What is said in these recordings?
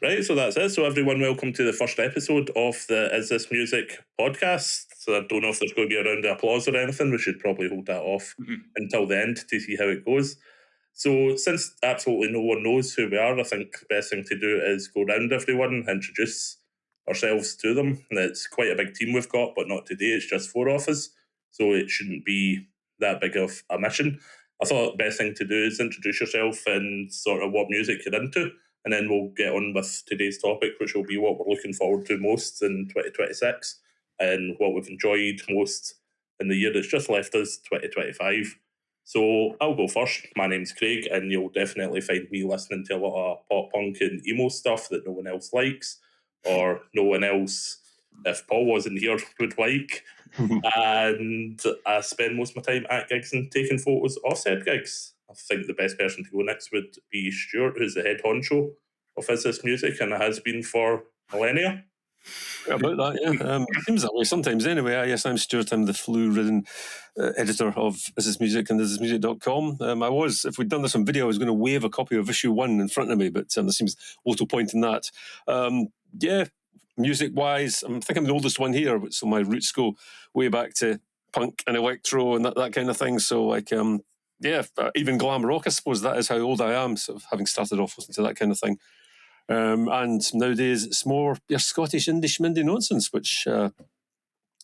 Right, so that's it. So everyone, welcome to the first episode of the Is This Music podcast. So I don't know if there's going to be a round of applause or anything. We should probably hold that off until the end to see how it goes. So since absolutely no one knows who we are, I think the best thing to do is go round everyone, introduce ourselves to them. And it's quite a big team we've got, but not today. It's just four of us, so it shouldn't be that big of a mission. I thought the best thing to do is introduce yourself and sort of what music you're into, and then we'll get on with today's topic, which will be what we're looking forward to most in 2026 and what we've enjoyed most in the year that's just left us, 2025. So I'll go first. My name's Craig, and you'll definitely find me listening to a lot of pop punk and emo stuff that no one else likes, or no one else, if Paul wasn't here, would like. And I spend most of my time at gigs and taking photos of said gigs. I think the best person to go next would be Stuart, who's the head honcho of Is This Music and has been for millennia. About that, yeah. It seems that way sometimes anyway. Yes, I'm Stuart. I'm the flu-ridden editor of Is This Music and thisismusic.com. I was, if we'd done this on video, I was going to wave a copy of issue 1 in front of me, but there seems little point in that. Yeah, music-wise, I think I'm the oldest one here, so my roots go way back to punk and electro and that kind of thing. So, like, even glam rock, I suppose that is how old I am, sort of having started off listening to that kind of thing. And nowadays it's more your Scottish indie schmindy nonsense, which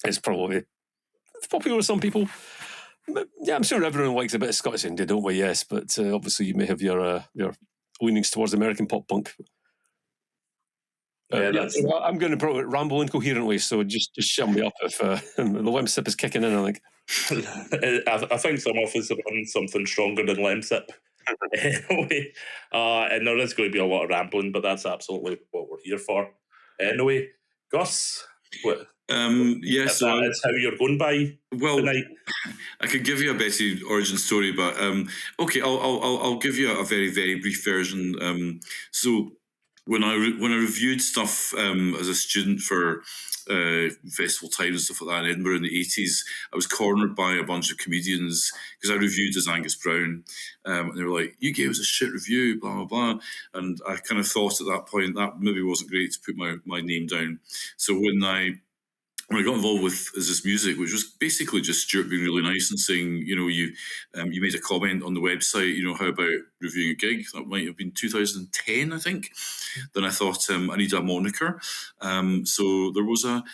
is probably popular with some people. But, yeah, I'm sure everyone likes a bit of Scottish indie, don't we? Yes, but obviously you may have your leanings towards American pop punk. I'm going to probably ramble incoherently, so just shut me up if the Lemsip is kicking in, I think. I think some of us are on something stronger than Lemsip. Anyway, and there is going to be a lot of rambling, but that's absolutely what we're here for. Anyway, Gus, so that's how you're going by tonight. I could give you a Betty origin story, but okay, I'll give you a very, very brief version. So when I reviewed stuff as a student for Festival Time and stuff like that in Edinburgh in the 80s, I was cornered by a bunch of comedians because I reviewed as Angus Brown, and they were like, "You gave us a shit review, blah blah blah," and I kind of thought at that point that maybe wasn't great to put my name down. So when I got involved with Is This Music, which was basically just Stuart being really nice and saying, you made a comment on the website, how about reviewing a gig? That might have been 2010, I think. Then I thought I need a moniker. So there was a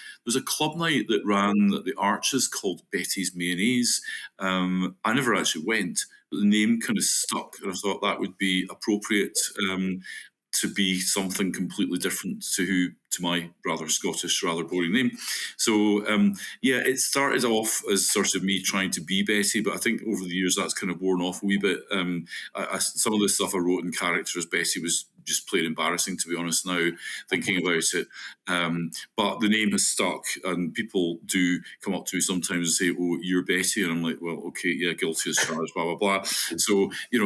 club night that ran at the Arches called Betty's Mayonnaise. I never actually went, but the name kind of stuck, and I thought that would be appropriate to be something completely different to my rather Scottish, rather boring name. So, it started off as sort of me trying to be Betty, but I think over the years that's kind of worn off a wee bit. Some of the stuff I wrote in character as Betty was just plain embarrassing, to be honest, now, thinking about it. But the name has stuck, and people do come up to me sometimes and say, "Oh, you're Betty," and I'm like, "Well, okay, yeah, guilty as charged, blah, blah, blah." So, I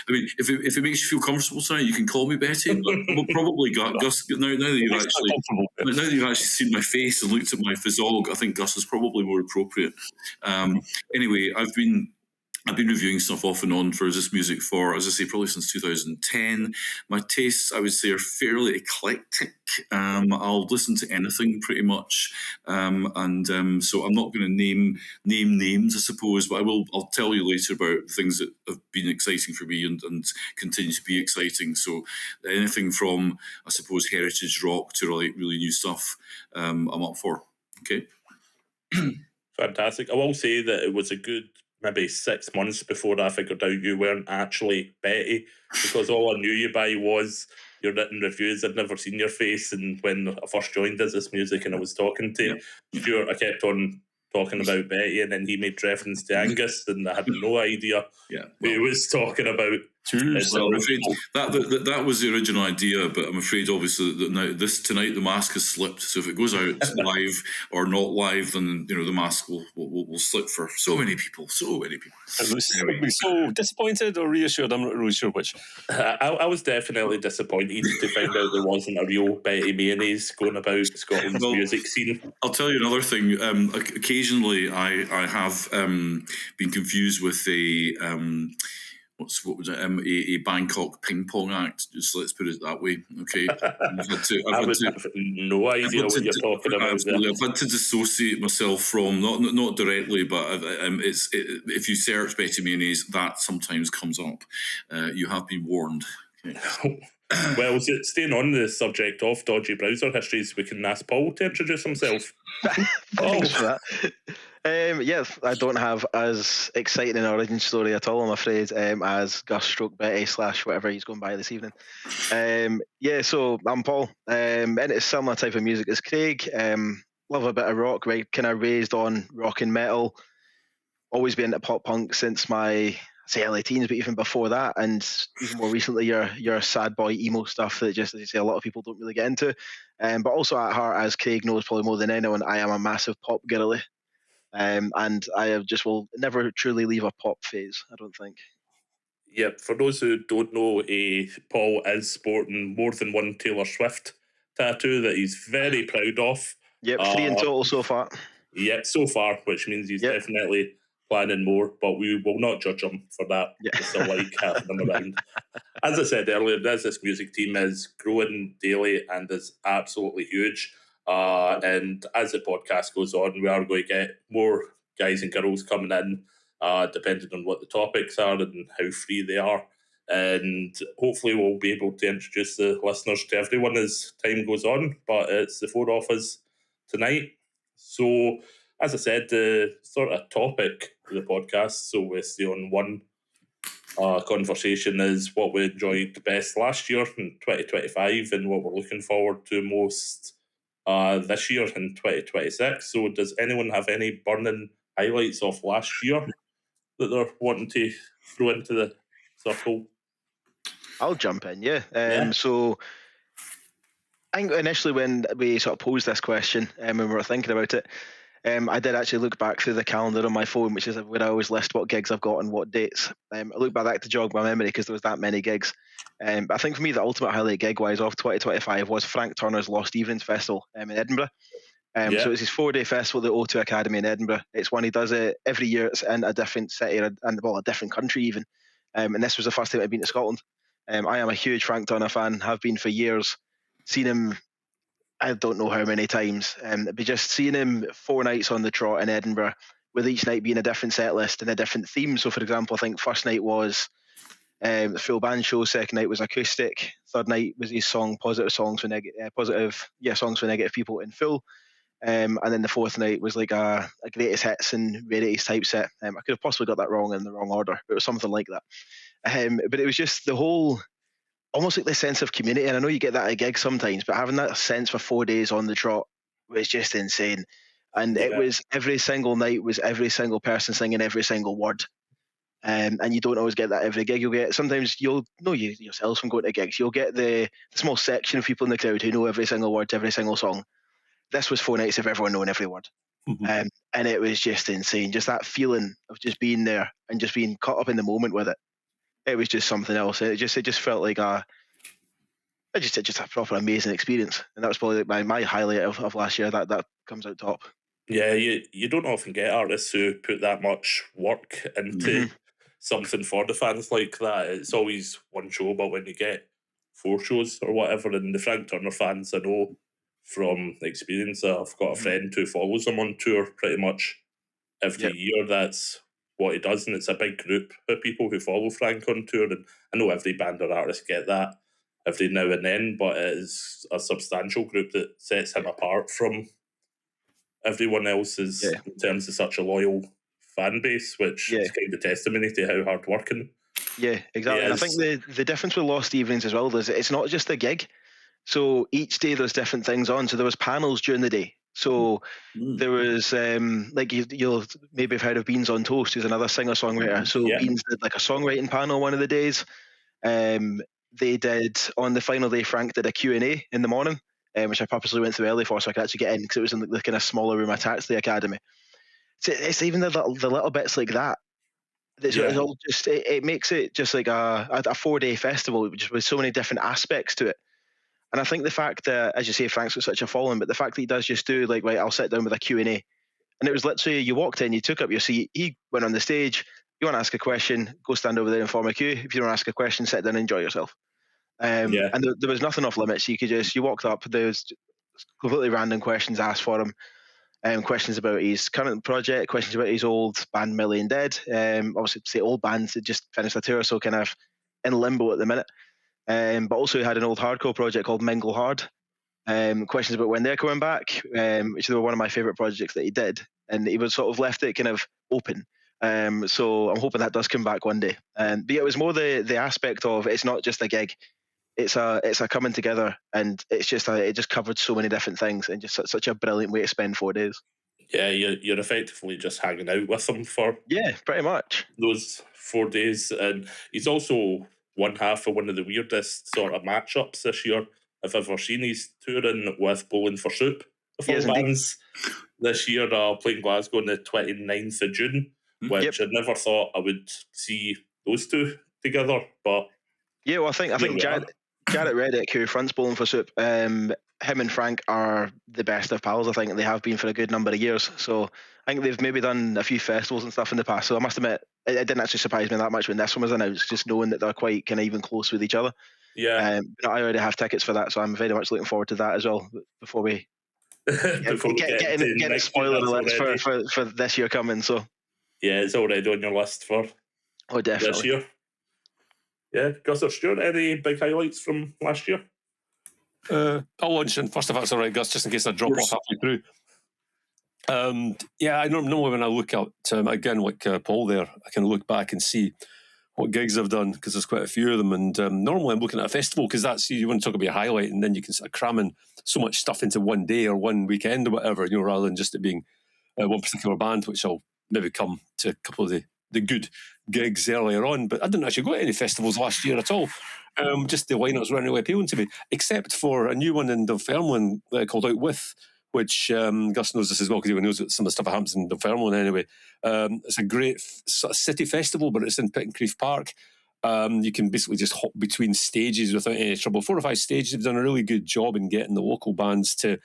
mean, if it makes you feel comfortable tonight, you can call me Betty, but we'll probably Gus, now that you've actually seen my face and looked at my physiog, I think Gus is probably more appropriate. Anyway, I've been reviewing stuff off and on for Is This Music for, as I say, probably since 2010. My tastes, I would say, are fairly eclectic. I'll listen to anything pretty much, so I'm not going to name names, I suppose, but I'll tell you later about things that have been exciting for me and continue to be exciting. So anything from, I suppose, heritage rock to like really new stuff, I'm up for. Okay. Fantastic. I will say that it was a good maybe 6 months before I figured out you weren't actually Betty, because all I knew you by was your written reviews. I'd never seen your face, and when I first joined Is This Music and I was talking to Stuart, I kept on talking about Betty, and then he made reference to Angus, and I had no idea who he was talking about. Well, I'm afraid that was the original idea, but I'm afraid obviously that now tonight the mask has slipped. So if it goes out live or not live, then the mask will slip for so many people. Anyway. So disappointed or reassured? I'm not really sure which. I was definitely disappointed to find out there wasn't a real Betty Mayonnaise going about Scotland's music scene. I'll tell you another thing. Occasionally, I have been confused with what was it? A Bangkok ping pong act. Just let's put it that way. Okay, I would have no idea what you're talking about there. I've had to dissociate myself from not directly, but if you search Betty Mayonnaise, that sometimes comes up. You have been warned. Okay. Well, staying on the subject of dodgy browser histories, we can ask Paul to introduce himself. Thanks for that. Yes, I don't have as exciting an origin story at all, I'm afraid, as Gus Stroke Betty / whatever he's going by this evening. So I'm Paul. Into a similar type of music as Craig. Love a bit of rock, right? Kind of raised on rock and metal. Always been into pop punk since my early teens, but even before that, and even more recently, your sad boy emo stuff that just, as you say, a lot of people don't really get into. But also at heart, as Craig knows probably more than anyone, I am a massive pop girly. And I will never truly leave a pop phase, I don't think. Yep, for those who don't know, Paul is sporting more than one Taylor Swift tattoo that he's very proud of. Yep, 3 in total so far. Yep, so far, which means he's definitely planning more, but we will not judge him for that. Yeah. It's still like having him around. As I said earlier, this music team is growing daily and is absolutely huge. And as the podcast goes on, we are going to get more guys and girls coming in, depending on what the topics are and how free they are. And hopefully we'll be able to introduce the listeners to everyone as time goes on. But it's the 4 of us tonight. So, as I said, the sort of topic of the podcast, so we stay on one conversation, is what we enjoyed best last year in 2025 and what we're looking forward to most this year in 2026. So does anyone have any burning highlights of last year that they're wanting to throw into the circle? I'll jump in, yeah. So I think initially when we sort of posed this question when we were thinking about it, I did actually look back through the calendar on my phone, which is where I always list what gigs I've got and what dates. I looked back to jog my memory because there was that many gigs. But I think for me, the ultimate highlight gig-wise of 2025 was Frank Turner's Lost Evenings Festival in Edinburgh. So it's his 4-day festival at the O2 Academy in Edinburgh. It's one he does it every year. It's in a different city and a different country even. And this was the first time I'd been to Scotland. I am a huge Frank Turner fan, have been for years. Seen him, I don't know how many times, but just seeing him 4 nights on the trot in Edinburgh, with each night being a different set list and a different theme. So, for example, I think first night was the full band show, second night was acoustic, third night was his song songs for negative people in full, and then the fourth night was like a greatest hits and rarities type set. I could have possibly got that wrong in the wrong order, but it was something like that. But it was just the whole, almost like the sense of community. And I know you get that at a gig sometimes, but having that sense for 4 days on the trot was just insane. And it was every single night was every single person singing every single word. And you don't always get that every gig. You'll get, sometimes you'll know you yourselves from going to gigs, you'll get the small section of people in the crowd who know every single word to every single song. This was 4 nights of everyone knowing every word. Mm-hmm. And it was just insane. Just that feeling of just being there and just being caught up in the moment with it. It was just something else. It just felt like a proper amazing experience. And that was probably my highlight of last year. That comes out top. Yeah, you don't often get artists who put that much work into something for the fans like that. It's always one show, but when you get 4 shows or whatever, and the Frank Turner fans, I know from experience, I've got a friend who follows him on tour pretty much every year. That's what he does, and it's a big group of people who follow Frank on tour. And I know every band or artist get that every now and then, but it is a substantial group that sets him apart from everyone else in terms of such a loyal fan base, which is kind of testimony to how hard working. Yeah, exactly. And I think the difference with Lost Evenings as well is it's not just a gig. So each day there's different things on. So there was panels during the day. So there was like you'll maybe have heard of Beans on Toast, who's another singer-songwriter. So Beans did like a songwriting panel one of the days. They did, on the final day, Frank did a Q&A in the morning, which I purposely went through early for so I could actually get in, because it was in the kind of smaller room attached to the academy. So it's even the little bits like that. It's all just, it makes it just like a 4-day festival just with so many different aspects to it. And I think the fact that, as you say, Frank's got such a following, but the fact that he does just do like, right, I'll sit down with a Q&A. And it was literally, you walked in, you took up your seat, he went on the stage, You want to ask a question, go stand over there and form a queue. If you don't ask a question, sit down and enjoy yourself. And there was nothing off limits. You walked up, there was completely random questions asked for him. Questions about his current project, questions about his old band Million Dead. Obviously, say old bands that just finished a tour, so kind of in limbo at the minute. But also he had an old hardcore project called Mingle Hard. Questions about when they're coming back, which were one of my favourite projects that he did, and he was sort of left it kind of open. So I'm hoping that does come back one day. But yeah, it was more the aspect of it's not just a gig. It's a coming together, and it's just it just covered so many different things, and just such a brilliant way to spend 4 days. Yeah, you're effectively just hanging out with him for pretty much those 4 days, and he's also one half of one of the weirdest sort of matchups this year I've ever seen. He's touring with Bowling for Soup, the full bands this year, playing Glasgow on the 29th of June, which I never thought I would see those two together, but yeah, well, I think Jarrett Reddick, who fronts Bowling for Soup, him and Frank are the best of pals. I think they have been for a good number of years. So I think they've maybe done a few festivals and stuff in the past. So I must admit, it didn't actually surprise me that much when this one was announced, just knowing that they're quite kind of even close with each other. Yeah. I already have tickets for that, so I'm very much looking forward to that as well. Before we get spoiler alerts for this year coming. So yeah, it's already on your list for definitely this year. Yeah, Gus or Stuart, any big highlights from last year? I'll launch in first if that's all right, Gus, just in case I drop off halfway through. I normally when I look at, again, like Paul there, I can look back and see what gigs I've done, because there's quite a few of them. And normally I'm looking at a festival, because that's, you want to talk about a highlight, and then you can start cramming so much stuff into one day or one weekend or whatever, rather than just it being one particular band, which I'll maybe come to a couple of the good gigs earlier on. But I didn't actually go to any festivals last year at all. Just the lineups weren't really appealing to me, except for a new one in Dunfermline called Out With, which Gus knows this as well, because he knows some of the stuff that happens in Dunfermline anyway. It's a great sort of city festival, but it's in Pittencrieff Park. You can basically just hop between stages without any trouble. 4 or 5 stages. They've done a really good job in getting the local bands to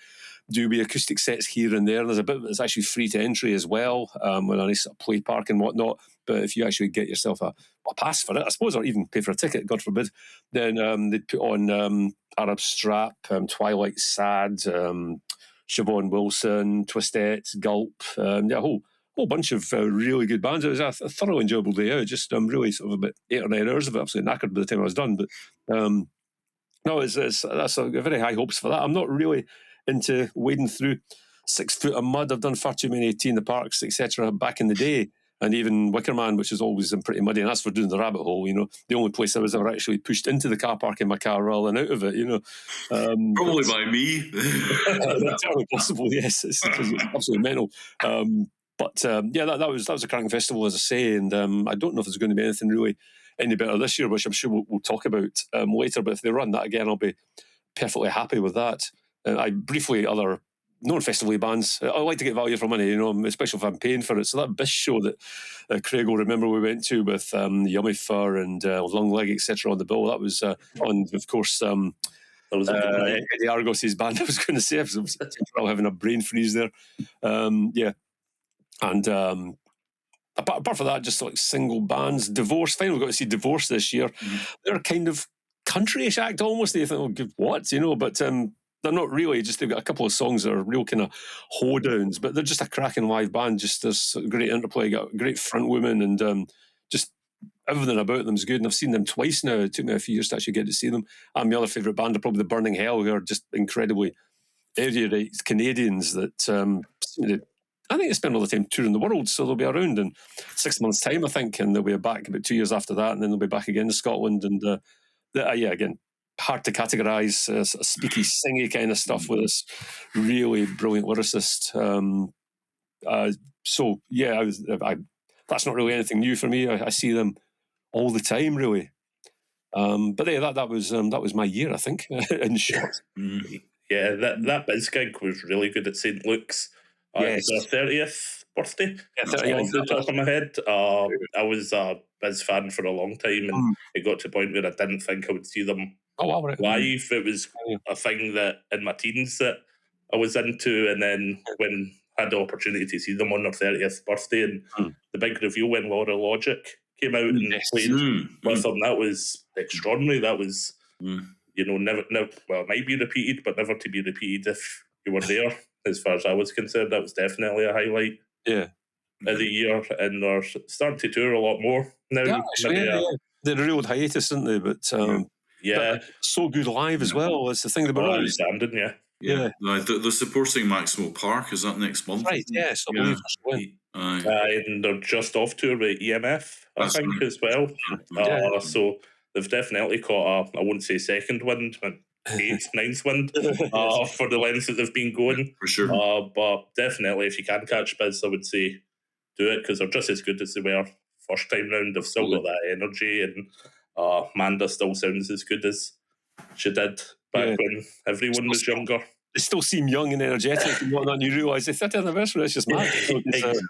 do be acoustic sets here and there. There's a bit that's actually free to entry as well, with a nice sort of play park and whatnot. But if you actually get yourself a pass for it, I suppose, or even pay for a ticket, God forbid, then they'd put on Arab Strap, Twilight Sad, Siobhan Wilson, Twistettes, Gulp, a whole bunch of really good bands. It was a thoroughly enjoyable day out. Just really sort of about 8 or 9 hours of it. Absolutely knackered by the time I was done. But no, that's a very high hopes for that. I'm not really into wading through 6 foot of mud. I've done far too many tea in the parks, etc. back in the day. And even Wickerman, which is always pretty muddy, and that's for doing the rabbit hole, the only place I was ever actually pushed into the car park in my car rather than out of it, Probably by me. Entirely possible, yes. It's absolutely mental. That was a cracking festival, as I say, and I don't know if there's going to be anything really any better this year, which I'm sure we'll talk about later, but if they run that again, I'll be perfectly happy with that. I briefly, other non-festival bands, I like to get value for money, especially if I'm paying for it. So that Bish show that Craig will remember we went to with Yummy Fur and Long Leg, etc. on the bill, that was on, of course, that was Eddie Argos's band, I was going to say. I was having a brain freeze there. And apart from that, just like single bands. Divorce, finally got to see Divorce this year. They're a kind of countryish act almost. You think, what, but they're not really. Just they've got a couple of songs that are real kind of hoedowns, but they're just a cracking live band. Just there's great interplay, got a great front woman, and just everything about them is good. And I've seen them twice now. It took me a few years to actually get to see them. And my other favourite band are probably the Burning Hell, who are just incredibly erudite Canadians that I think they spend all the time touring the world, so they'll be around in 6 months' time, I think, and they'll be back about 2 years after that, and then they'll be back again to Scotland. And again, hard to categorise, speaky, singy kind of stuff with this really brilliant lyricist. That's not really anything new for me. I see them all the time, really. But that was my year, I think, in short. Yeah, that Biz gig was really good at St. Luke's. Yes. It was our 30th birthday. Off the top of my head. I was a Biz fan for a long time, and it got to the point where I didn't think I would see them live. It was a thing that in my teens that I was into, and then when had the opportunity to see them on their 30th birthday, and the big reveal when Laura Logic came out and played with them, that was extraordinary. That was, never, well, it might be repeated, but never to be repeated if you were there. As far as I was concerned, that was definitely a highlight of the year, and they're starting to tour a lot more now. Yeah, actually, they're a real hiatus, aren't they? But but so good live as well. That's the thing that we're always outstanding. Yeah. They're supporting Maximo Park. Is that next month? Right, yes, I believe and they're just off tour with EMF, I think, as well. So they've definitely caught I wouldn't say second wind, but 8th, 9th wind for the length that they've been going. For sure. But definitely, if you can catch Biz, I would say do it, because they're just as good as they were first time round. They've still got that energy, and Manda still sounds as good as she did back when everyone was younger. They still seem young and energetic and whatnot, and you realise the 30th anniversary is just mad.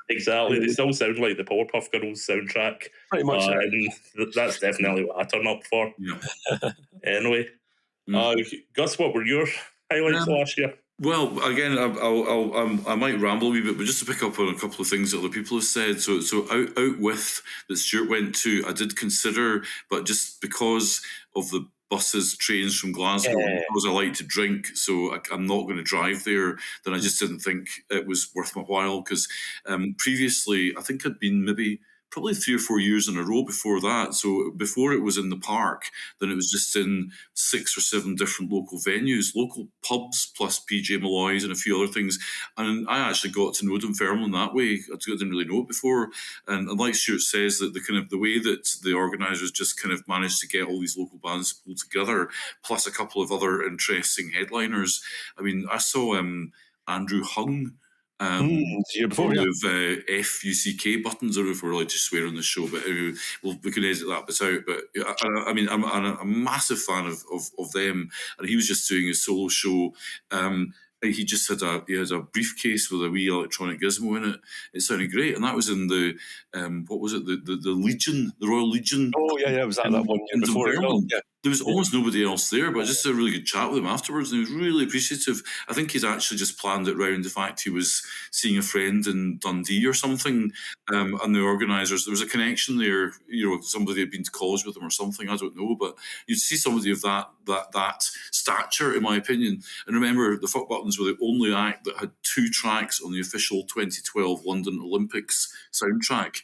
Exactly. They still sound like the Powerpuff Girls soundtrack. Pretty much. And that's definitely what I turn up for. Anyway, Gus, what were your highlights last year? Well, again, I might ramble a wee bit, but just to pick up on a couple of things that other people have said. So out with that Stuart went to, I did consider, but just because of the buses, trains from Glasgow, because I like to drink, so I'm not going to drive there, then I just didn't think it was worth my while, because previously, I think I'd been probably 3 or 4 years in a row before that. So before it was in the park, then it was just in 6 or 7 different local venues, local pubs, plus PJ Malloy's and a few other things. And I actually got to know Dunfermline that way. I didn't really know it before. And like Stuart says, that the way that the organisers just kind of managed to get all these local bands pulled together, plus a couple of other interesting headliners. I mean, I saw Andrew Hung, year before, with FUCK buttons, or if we're allowed to swear on the show, but we can edit that bit out. But I mean, I'm a massive fan of them, and he was just doing his solo show. He just had a briefcase with a wee electronic gizmo in it. It sounded great, and that was in the what was it, the Legion, the Royal Legion. Oh yeah, was that 1 year before? There was almost nobody else there, but just a really good chat with him afterwards, and he was really appreciative. I think he'd actually just planned it round the fact he was seeing a friend in Dundee or something, and the organisers, there was a connection there. Somebody had been to college with him or something. I don't know, but you'd see somebody of that stature, in my opinion. And remember, the Fuck Buttons were the only act that had 2 tracks on the official 2012 London Olympics soundtrack.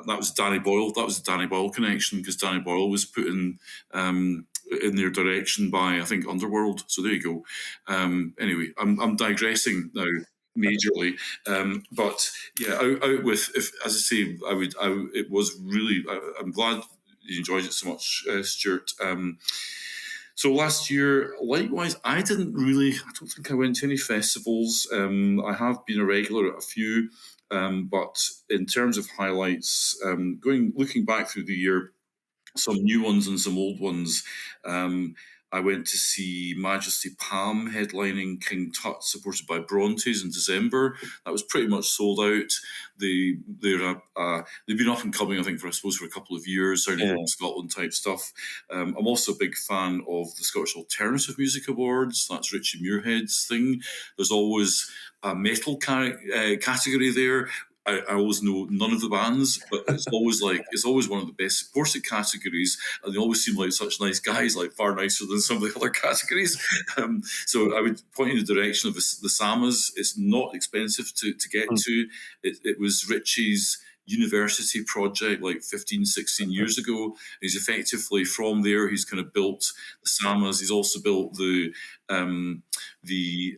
That was Danny Boyle. That was the Danny Boyle connection, because Danny Boyle was put in their direction by, I think, Underworld. So there you go. Anyway, I'm digressing now majorly, but yeah, out with, as I say, it was really. I'm glad you enjoyed it so much, Stuart. So last year, likewise, I don't think I went to any festivals. I have been a regular at a few. But in terms of highlights, looking back through the year, some new ones and some old ones. I went to see Majesty Palm headlining King Tut, supported by Brontes in December. That was pretty much sold out. They've been up and coming, I think, for a couple of years, sounding from Scotland type stuff. I'm also a big fan of the Scottish Alternative Music Awards. That's Richie Muirhead's thing. There's always a metal category there. I always know none of the bands, but it's always one of the best supported categories, and they always seem like such nice guys, like far nicer than some of the other categories. So I would point in the direction of the Samas. It's not expensive to get to. It was Richie's university project like 15, 16 years ago. He's effectively, from there, he's kind of built the Samas. He's also built the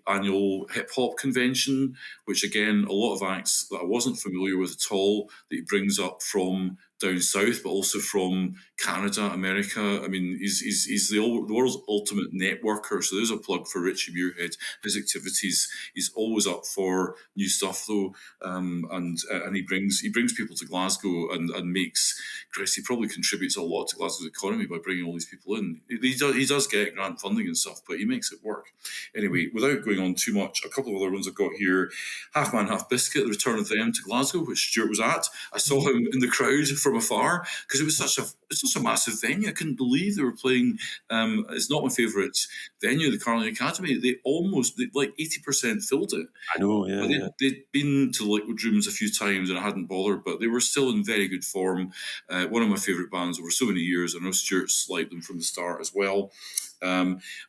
annual hip hop convention, which again, a lot of acts that I wasn't familiar with at all, that he brings up from down south, but also from Canada, America. I mean, he's the world's ultimate networker. So there's a plug for Richie Muirhead. His activities, he's always up for new stuff though, and he brings people to Glasgow and makes. Chris, he probably contributes a lot to Glasgow's economy by bringing all these people in. He does get grant funding and stuff, but he makes it work. Anyway, without going on too much, a couple of other ones I've got here. Half Man, Half Biscuit, the return of them to Glasgow, which Stuart was at. I saw him in the crowd from afar because it was such a massive venue. I couldn't believe they were playing. It's not my favourite venue, the Carling Academy. They like 80% filled it. I know, yeah. They'd been to Liquid Rooms a few times and I hadn't bothered, but they were still in very good form. One of my favourite bands over so many years. I know Stuart's liked them from the start as well.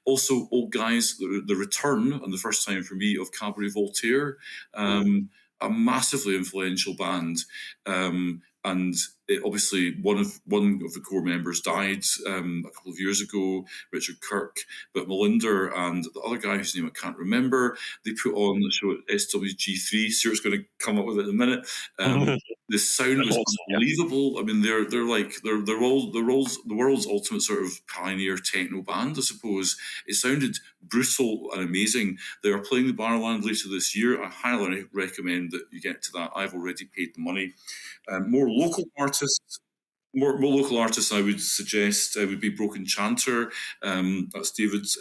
Also, Old Guys, the return, and the first time for me, of Cabaret Voltaire, a massively influential band. And obviously, one of the core members died a couple of years ago, Richard Kirk. But Melinda and the other guy whose name I can't remember, they put on the show at SWG3. Stuart's going to come up with it in a minute. The sound was unbelievable. I mean, they're the world's ultimate sort of pioneer techno band, I suppose. It sounded brutal and amazing. They are playing the Barrowland later this year. I highly recommend that you get to that. I've already paid the money. More local artists I would suggest would be Broken Chanter. That's David's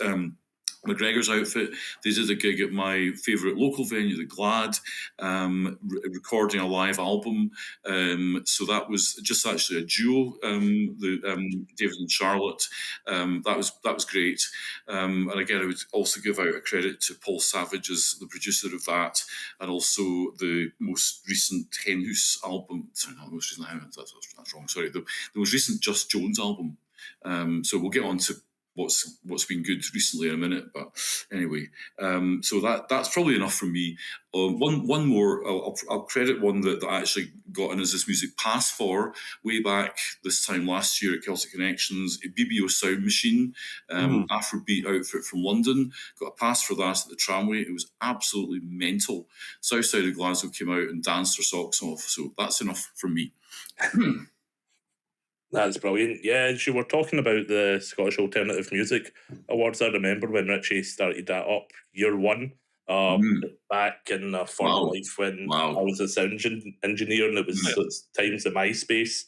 McGregor's outfit. They did a gig at my favourite local venue, the Glad, recording a live album. So that was just actually a duo, David and Charlotte. That was great. And again, I would also give out a credit to Paul Savage as the producer of that, and also the most recent Hen House album. Sorry, not the most recent. That's wrong. Sorry, the most recent Just Jones album. So we'll get on to what's been good recently in a minute, but anyway, so that's probably enough from me. One more, I'll credit one that I actually got an Is This Music pass for way back this time last year at Celtic Connections, a BBO Sound Machine, Afrobeat outfit from London. Got a pass for that at the tramway. It was absolutely mental. South side of Glasgow came out and danced their socks off, so that's enough from me. That's brilliant. Yeah, as you were talking about the Scottish Alternative Music Awards, I remember when Richie started that up year one, back in a former life when I was a sound engineer, and it was times of MySpace,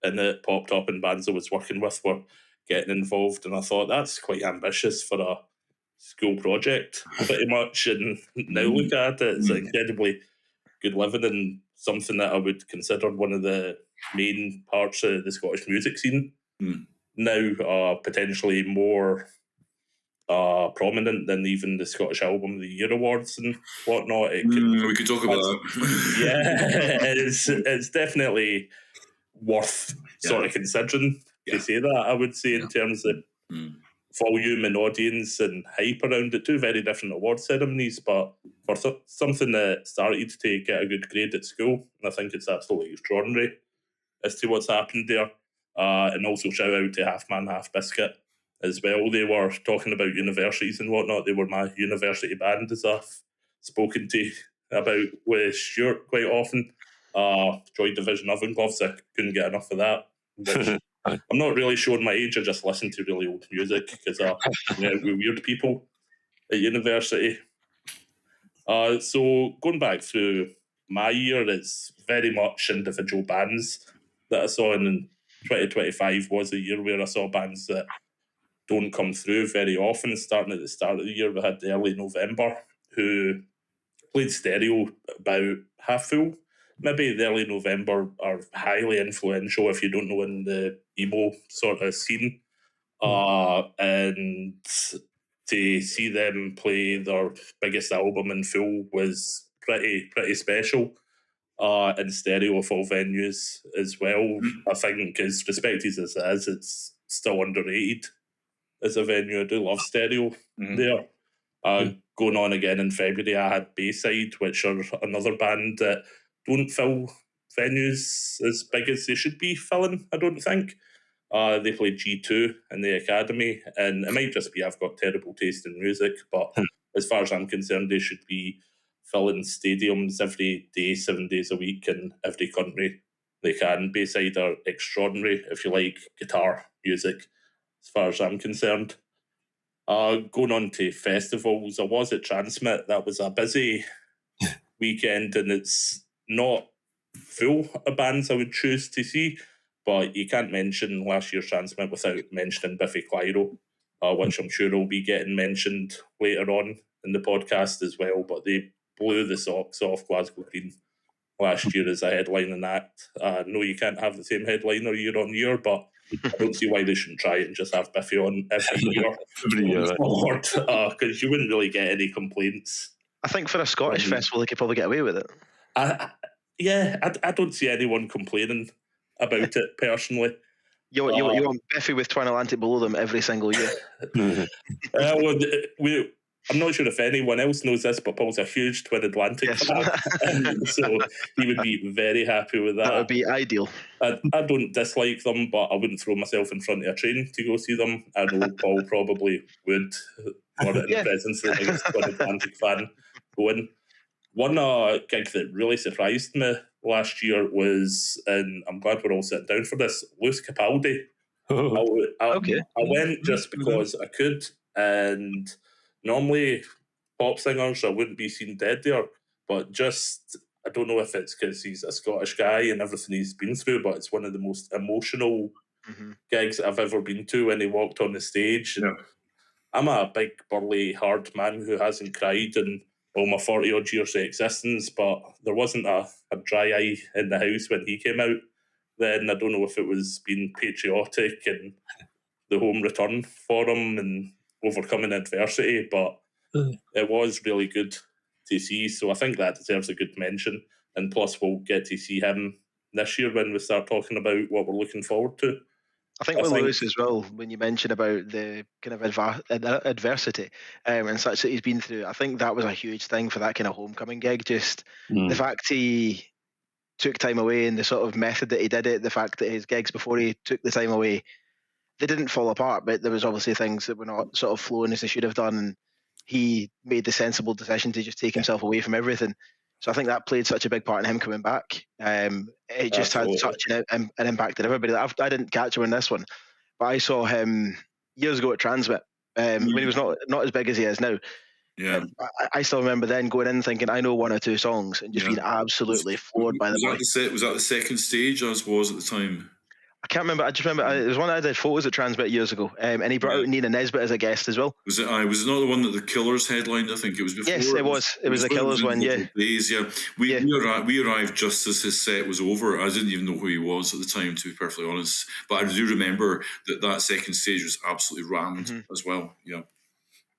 and it popped up and bands I was working with were getting involved, and I thought that's quite ambitious for a school project, pretty much. And now look at it, it's incredibly good living and something that I would consider one of the main parts of the Scottish music scene now, potentially more prominent than even the Scottish Album of the Year awards and whatnot. We could talk about that. Yeah, it's definitely worth sort of considering to say that, I would say, in terms of volume and audience and hype around it. Two very different award ceremonies, but for something that started to get a good grade at school, I think it's absolutely extraordinary as to what's happened there. And also shout out to Half Man, Half Biscuit as well. They were talking about universities and whatnot. They were my university band, as I've spoken to about with Stuart quite often. Joy Division Oven Gloves, I couldn't get enough of that. Which I'm not really showing my age, I just listen to really old music because we're weird people at university. So going back through my year, it's very much individual bands that I saw, and 2025 was a year where I saw bands that don't come through very often. Starting at the start of the year, we had Early November, who played stereo about half full. Maybe the Early November are highly influential if you don't know in the emo sort of scene. And to see them play their biggest album in full was pretty special. In stereo of all venues as well. I think, as respected as it is, it's still underrated as a venue. I do love stereo there. Going on again in February, I had Bayside, which are another band that don't fill venues as big as they should be filling, I don't think. They play G2 in the Academy, and it might just be I've got terrible taste in music, but as far as I'm concerned, they should be filling stadiums every day, 7 days a week in every country they can. Bayside are extraordinary if you like guitar music, as far as I'm concerned. Going on to festivals, I was at Transmit. That was a busy weekend, and it's not full of bands I would choose to see, but you can't mention last year's Transmit without mentioning Biffy Clyro. which I'm sure will be getting mentioned later on in the podcast as well. But they blew the socks off Glasgow Green last year as a headlining act. No, you can't have the same headliner year on year, but I don't see why they shouldn't try it and just have Biffy on every year forward, because you wouldn't really get any complaints. I think for a Scottish festival, they could probably get away with it. I don't see anyone complaining about it personally. You want Biffy with Twin Atlantic below them every single year. I'm not sure if anyone else knows this, but Paul's a huge Twin Atlantic fan, so he would be very happy with that. That would be ideal. I don't dislike them, but I wouldn't throw myself in front of a train to go see them. I know Paul probably would, or in the presence of the biggest Twin Atlantic fan going. One gig that really surprised me last year was, and I'm glad we're all sitting down for this, Lewis Capaldi. I went just because I could, and normally pop singers I wouldn't be seen dead there, but just, I don't know if it's because he's a Scottish guy and everything he's been through, but it's one of the most emotional gigs I've ever been to when he walked on the stage. And I'm a big burly hard man who hasn't cried in all my 40 odd years of existence, but there wasn't a dry eye in the house when he came out. Then I don't know if it was being patriotic and the home return for him and overcoming adversity, but it was really good to see. So I think that deserves a good mention. And plus, we'll get to see him this year when we start talking about what we're looking forward to. I think with Lewis as well, when you mention about the kind of adversity and such that he's been through, I think that was a huge thing for that kind of homecoming gig. Just the fact he took time away and the sort of method that he did it, the fact that his gigs before he took the time away, they didn't fall apart, but there was obviously things that were not sort of flowing as they should have done, and he made the sensible decision to just take himself away from everything. So I think that played such a big part in him coming back. It just had such an impact on everybody. I didn't catch him in this one, but I saw him years ago at Transmit when he was not as big as he is now. Yeah, I still remember then going in thinking I know one or two songs and just being absolutely floored by the boy. Was that the second stage as was at the time? I can't remember. I just remember it was one I did photos at Transmit years ago, and he brought out Nina Nesbitt as a guest as well. Was it? Was it not the one that the Killers headlined? I think it was before. Yes, it was. It was the Killers one. Yeah. Days, We arrived just as his set was over. I didn't even know who he was at the time, to be perfectly honest. But I do remember that second stage was absolutely rammed as well. Yeah.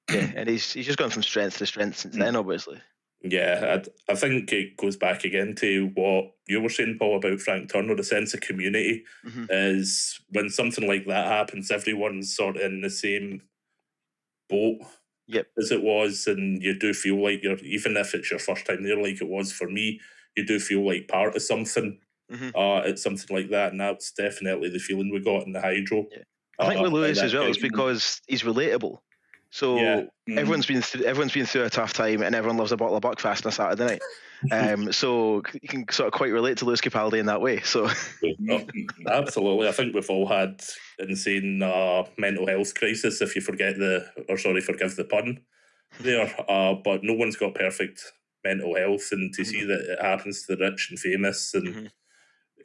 Yeah, and he's just gone from strength to strength since then, obviously. Yeah, I think it goes back again to what you were saying, Paul, about Frank Turner. The sense of community is when something like that happens, everyone's sort of in the same boat as it was, and you do feel like you're, even if it's your first time there, like it was for me, you do feel like part of something at something like that, and that's definitely the feeling we got in the Hydro. Yeah. I think with Lewis as well, it's because he's relatable. So everyone's been through a tough time, and everyone loves a bottle of Buckfast on a Saturday night. So you can sort of quite relate to Lewis Capaldi in that way. So absolutely, I think we've all had insane mental health crisis. If you forgive the pun there, but no one's got perfect mental health, and to see that it happens to the rich and famous and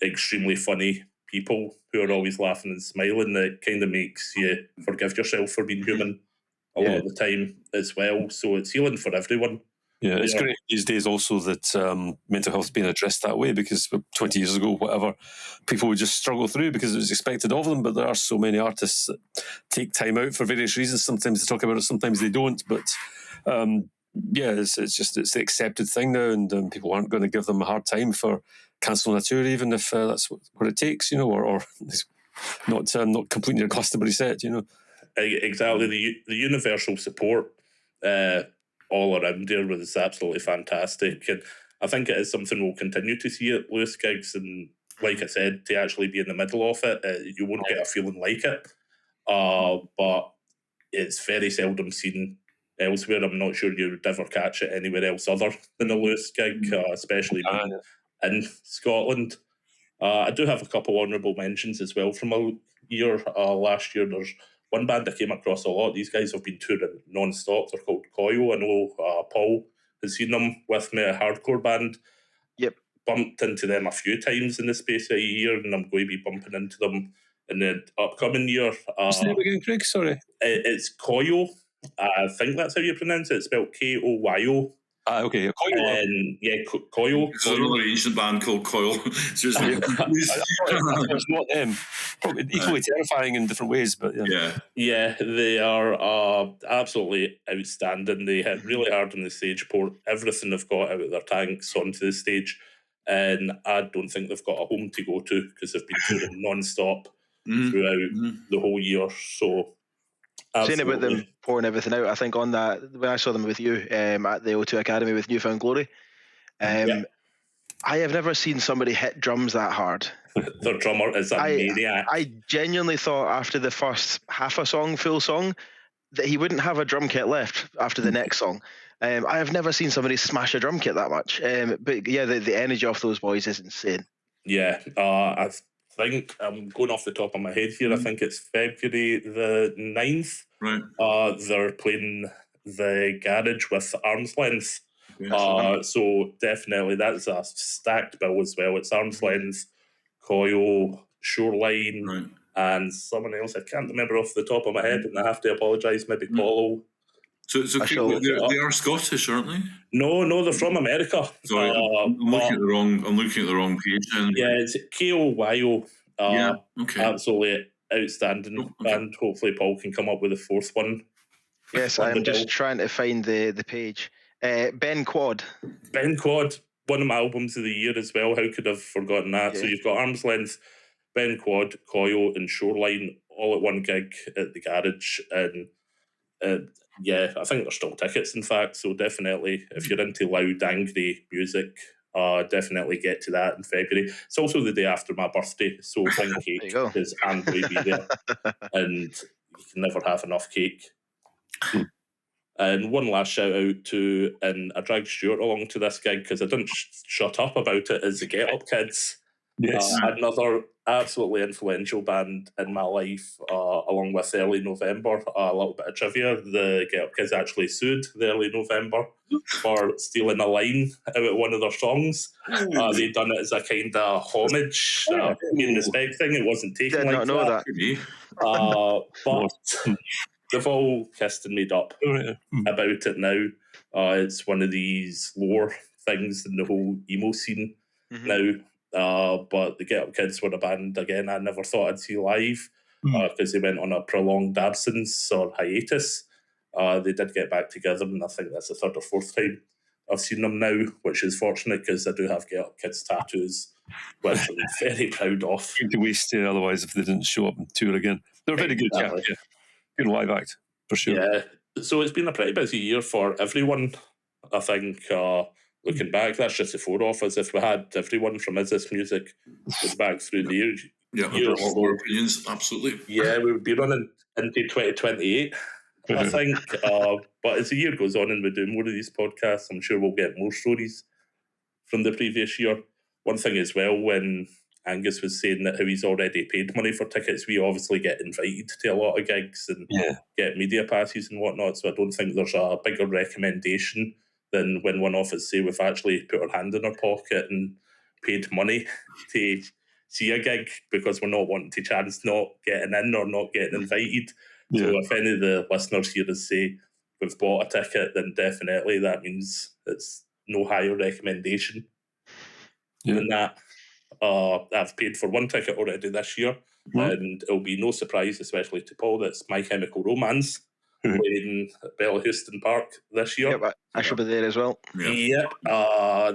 extremely funny people who are always laughing and smiling, it kind of makes you forgive yourself for being human a lot of the time as well. So it's healing for everyone. Yeah, it's great these days also that mental health is being addressed that way, because 20 years ago, whatever, people would just struggle through because it was expected of them. But there are so many artists that take time out for various reasons. Sometimes they talk about it, sometimes they don't. But it's the accepted thing now, and people aren't going to give them a hard time for cancelling a tour, even if that's what it takes, or not completing your Glastonbury set, Exactly. The universal support all around there was absolutely fantastic, and I think it is something we'll continue to see at Lewis gigs. And like I said, to actually be in the middle of it, you won't get a feeling like it, but it's very seldom seen elsewhere. I'm not sure you would ever catch it anywhere else other than a Lewis gig, especially in Scotland. I do have a couple honourable mentions as well from a year last year. There's one band I came across a lot. These guys have been touring non-stop. They're called Coil. I know Paul has seen them with me, a hardcore band. Yep. Bumped into them a few times in the space of a year, and I'm going to be bumping into them in the upcoming year. What's the name again, Craig? Sorry. It's Koyo. I think that's how you pronounce it. It's spelled Koyo. Okay. Koyo. And yeah, Koyo. There's another ancient band called Coil. Seriously, I thought it's not them. Probably equally terrifying in different ways, but yeah. Yeah, they are absolutely outstanding. They hit really hard on the stage, poured everything they've got out of their tanks onto the stage, and I don't think they've got a home to go to because they've been touring non-stop throughout the whole year. So saying about them pouring everything out, I think on that, when I saw them with you at the O2 Academy with Newfound Glory, I have never seen somebody hit drums that hard. Their drummer is a maniac. I genuinely thought after the first half a song, full song, that he wouldn't have a drum kit left after the next song. I have never seen somebody smash a drum kit that much. But yeah, the energy of those boys is insane. Yeah, I think I'm going off the top of my head here. I think it's February the 9th. Right. They're playing the Garage with Arm's Length. So definitely that's a stacked bill as well. It's Arm's Length, Coil, Shoreline, and someone else I can't remember off the top of my head, and I have to apologise. Maybe Paulo. So they are Scottish, aren't they? No, they're from America. Sorry, I'm looking at the wrong page. Yeah, it's KOYO. Okay. Absolutely outstanding, and hopefully Paul can come up with a fourth one. Yes, I'm just trying to find the page. Ben Quad, one of my albums of the year as well. How could I have forgotten that? So you've got Arm's Length, Ben Quad, Coyo, and Shoreline all at one gig at the Garage, and I think there's still tickets, in fact. So definitely, if you're into loud, angry music, definitely get to that in February. It's also the day after my birthday, so bring cake because I'm going to be there, and you can never have enough cake. And one last shout out to, and I dragged Stuart along to this gig because I didn't shut up about it, is the Get Up Kids. Yes. Another absolutely influential band in my life, along with Early November. A little bit of trivia, the Get Up Kids actually sued the Early November for stealing a line out of one of their songs. They'd done it as a kind of homage, in respect thing. It wasn't taken like that. But they've all kissed and made up about it now. It's one of these lore things in the whole emo scene now. But the Get Up Kids were a band, again, I never thought I'd see live because they went on a prolonged absence or hiatus. They did get back together, and I think that's the third or fourth time I've seen them now, which is fortunate because I do have Get Up Kids tattoos, which I'm very proud of. To waste otherwise if they didn't show up and tour again. They're very good, good live act, for sure. Yeah, so it's been a pretty busy year for everyone, I think. Looking back, that's just the four of us. If we had everyone from Is This Music was back through the year, all our opinions, absolutely. Yeah, we would be running into 2028, I think. But as the year goes on and we do more of these podcasts, I'm sure we'll get more stories from the previous year. One thing as well, when Angus was saying that how he's already paid money for tickets, we obviously get invited to a lot of gigs and get media passes and whatnot, so I don't think there's a bigger recommendation than when one of us say we've actually put our hand in our pocket and paid money to see a gig because we're not wanting to chance not getting in or not getting invited. So if any of the listeners here say we've bought a ticket, then definitely that means it's no higher recommendation than that. I've paid for one ticket already this year, and it'll be no surprise, especially to Paul, that's My Chemical Romance playing at Bella Houston Park this year. Yep, I should be there as well. Yep.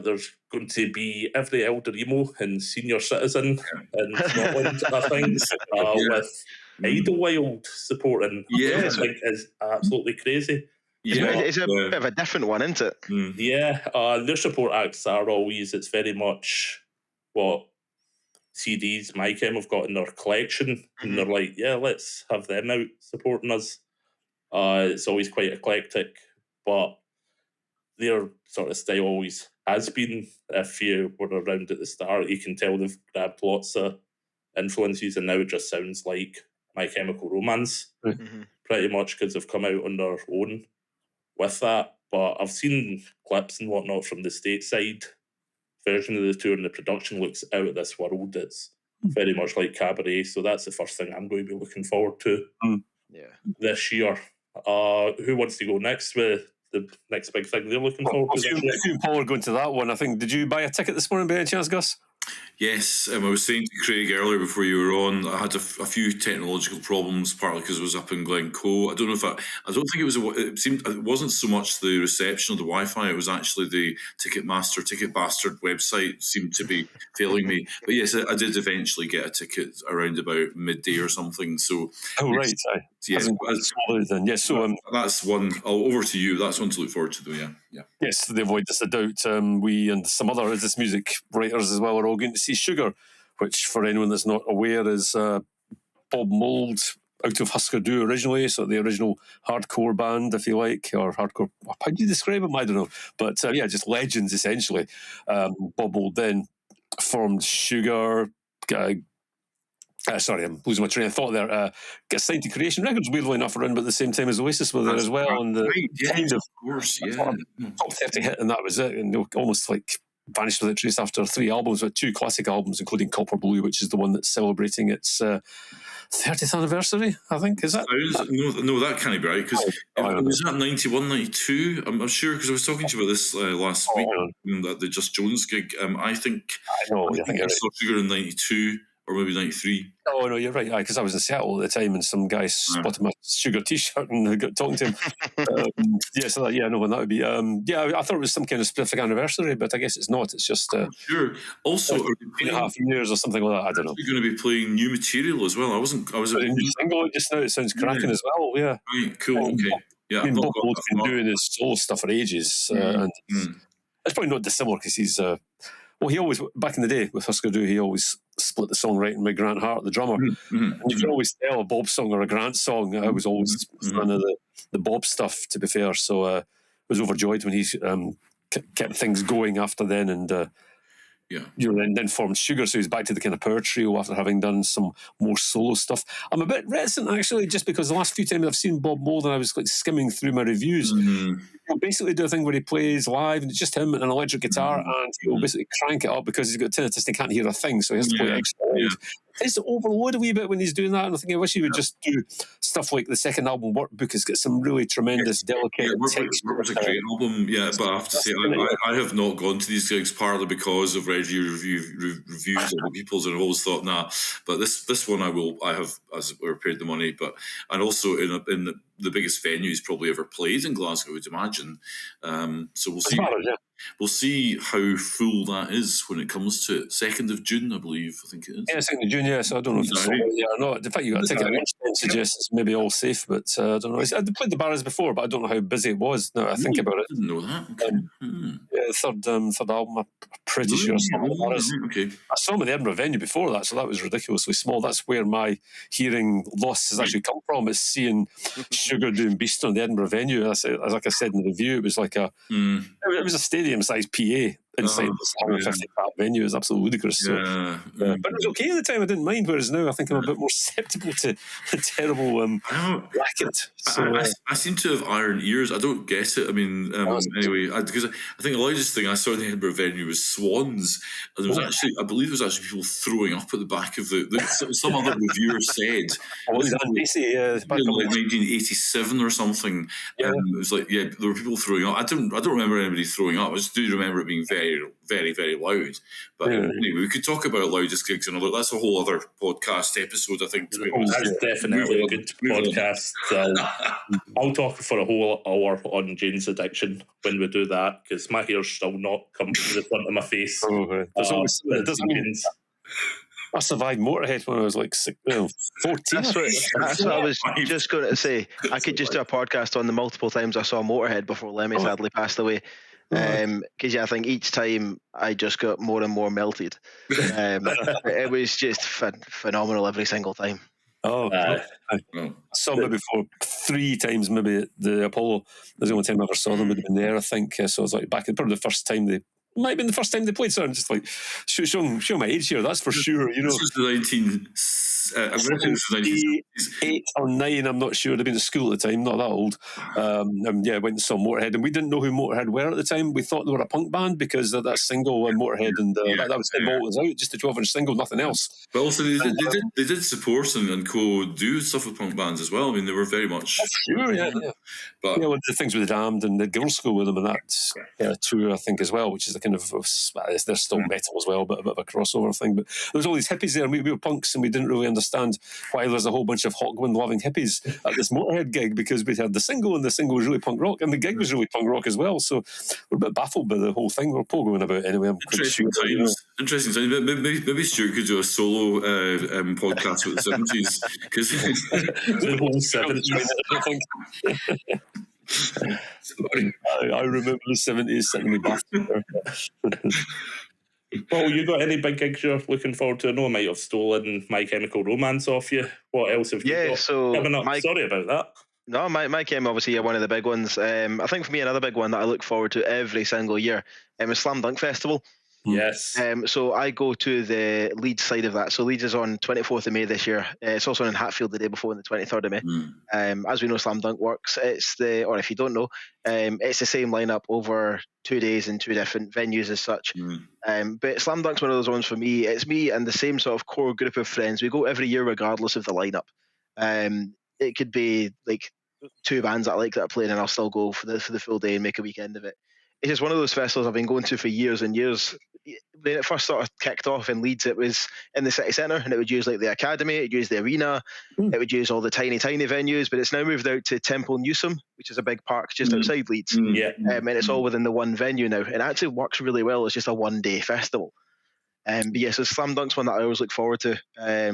There's going to be every elder emo and senior citizen in Scotland, I think, with Idlewild supporting, which I think is absolutely crazy. It's a bit of a different one, isn't it? Yeah, their support acts are always, it's very much what CDs My Chem have got in their collection, and they're like, let's have them out supporting us. It's always quite eclectic, but their sort of style always has been, if you were around at the start, you can tell they've grabbed lots of influences, and now it just sounds like My Chemical Romance, pretty much, because they've come out on their own with that. But I've seen clips and whatnot from the stateside version of the tour, and the production looks out of this world. It's very much like Cabaret. So that's the first thing I'm going to be looking forward to this year. Who wants to go next with the next big thing they're looking forward to? If you and Paul are going to that one, I think, did you buy a ticket this morning by any chance, Gus? Yes, I was saying to Craig earlier before you were on, I had a few technological problems, partly because I was up in Glencoe. I don't know if I don't think it was. It wasn't so much the reception of the Wi-Fi. It was actually the Ticket Bastard website seemed to be failing me. But yes, I did eventually get a ticket around about midday or something. So right, yes, then yes. So that's one. Over to you. That's one to look forward to, though. Yeah. Yes, the Avoidest a Doubt. We and some other Is This Music writers as well are all going to see Sugar, which for anyone that's not aware is Bob Mould out of Husker Du originally, so the original hardcore band, if you like, or hardcore. How do you describe them? I don't know, but just legends essentially. Bob Mould then formed Sugar. Sorry, I'm losing my train of thought there. Got signed to Creation Records, weirdly enough, around about the same time as Oasis were there as well. And kind of course, top 30 hit, and that was it. And almost like vanished with a trace after 3 albums, with 2 classic albums, including Copper Blue, which is the one that's celebrating its 30th anniversary, I think. Is that? No, that can't be right, because was that 91, 92? I'm sure, because I was talking to you about this last week, at the Just Jones gig. I think I saw Sugar in 92. Or maybe 93. Oh, no, you're right. Because I was in Seattle at the time and some guy spotted my Sugar t-shirt and got talking to him. When that would be. I thought it was some kind of specific anniversary, but I guess it's not. It's just. Sure. Also, 2.5 years or something like that. I don't know. You're going to be playing new material as well. I was a new single just now. It sounds cracking as well. Yeah. Right, cool. Okay. Yeah, Bob Mould's been doing his solo stuff for ages. And it's probably not dissimilar because he's. He always, back in the day with Husker Du, he always split the songwriting with Grant Hart, the drummer. And you can always tell a Bob song or a Grant song. I was always a fan of the Bob stuff, to be fair. So I was overjoyed when he's kept things going after then. And then formed Sugar, so he's back to the kind of power trio after having done some more solo stuff. I'm a bit reticent, actually, just because the last few times I've seen Bob Mould and I was like skimming through my reviews, he'll basically do a thing where he plays live and it's just him and an electric guitar and he'll basically crank it up because he's got tinnitus and he can't hear a thing, so he has to play extra loud. It's overload a wee bit when he's doing that, and I think I wish he would just do stuff like the second album, Workbook, has got some really tremendous, delicate Workbook was a great album, but I have to say, I have not gone to these gigs partly because of read reviews of the people's, and I've always thought, but this one I have, as it were, paid the money, and also in the biggest venue he's probably ever played in Glasgow, I would imagine. So we'll see. We'll see how full that is when it comes to it. 2nd of June, I believe. I think it is. Yeah, 2nd of June, so I don't know if it's or not. In fact, you got a ticket. I suggest it's maybe all safe, but I don't know. I'd played the Barras before, but I don't know how busy it was. Now I think about it. I didn't know that. Okay. Third album, I'm pretty sure. Okay. I saw him at the Edinburgh venue before that, so that was ridiculously small. That's where my hearing loss has actually come from. It's seeing Sugar doing Beast on the Edinburgh venue. Like I said in the review, it was like it was a stadium-sized PA inside this 150 cap venue. Is absolutely ludicrous. So, but it was okay at the time. I didn't mind. Whereas now, I think I'm a bit more susceptible to a terrible racket. So, I seem to have iron ears. I don't get it. I mean, anyway, because I think the loudest thing I saw in the Edinburgh venue was swans, and there was I believe there was actually people throwing up at the back of some other reviewer said. Was that like 1987 or something? It was like there were people throwing up. I don't remember anybody throwing up. I just do remember it being very, very, very loud. But anyway, we could talk about loudest gigs and that's a whole other podcast episode, I think. That's definitely a good podcast. I'll talk for a whole hour on Jane's addiction when we do that, because my hair's still not come to the front of my face. I survived Motorhead when I was like 14. That's what I was just going to say. I could just do a podcast on the multiple times I saw Motorhead before Lemmy sadly passed away. Because I think each time I just got more and more melted. It was just phenomenal every single time. I saw them before 3 times, maybe at the Apollo. That's the only time I ever saw them. Would have been there, I think. So I was like back, probably the first time they. Might have been the first time they played, so I'm just like, show my age here, that's for sure. This was the I'm going to say this was 1970s. 8 or 9, I'm not sure. I'd been at school at the time, not that old. Yeah, went and saw Motorhead, and we didn't know who Motorhead were at the time. We thought they were a punk band because of that single on Motorhead, and that was the ball was out, just a 12-inch single, nothing else. But also, they did support and co-do stuff with punk bands as well. I mean, they were very much... Sure, yeah. But well, the things with the Damned and the Girls' School with them and that tour, I think, as well, which is a kind of, they're still metal as well, but a bit of a crossover thing. But there was all these hippies there, and we were punks, and we didn't really understand why there's a whole bunch of Hawkwind-loving hippies at this Motorhead gig, because we'd had the single, and the single was really punk rock, and the gig was really punk rock as well. So we're a bit baffled by the whole thing. We're going about anyway. Interesting times. Maybe Stuart could do a solo podcast with the 70s, because the whole 70s. I remember the 70s sitting in the bathroom. Paul, you got any big gigs you're looking forward to? I know I might have stolen My Chemical Romance off you. What else have you got coming up? Sorry about that. No, My Chem obviously one of the big ones. I think for me another big one that I look forward to every single year is Slam Dunk Festival. Yes. So I go to the Leeds side of that. So Leeds is on 24th of May this year. It's also in Hatfield the day before on the 23rd of May. As we know, Slam Dunk works. Or if you don't know, it's the same lineup over 2 days in 2 different venues as such. But Slam Dunk's one of those ones for me. It's me and the same sort of core group of friends. We go every year regardless of the lineup. It could be like 2 bands that I like that are playing, and I'll still go for the full day and make a weekend of it. It's just one of those festivals I've been going to for years and years. When it first sort of kicked off in Leeds, it was in the city centre, and it would use like the Academy, it would use the arena, it would use all the tiny venues, but it's now moved out to Temple Newsome, which is a big park just outside Leeds. And it's all within the one venue now. It actually works really well. It's just a one-day festival. But yeah, so Slam Dunk's one that I always look forward to.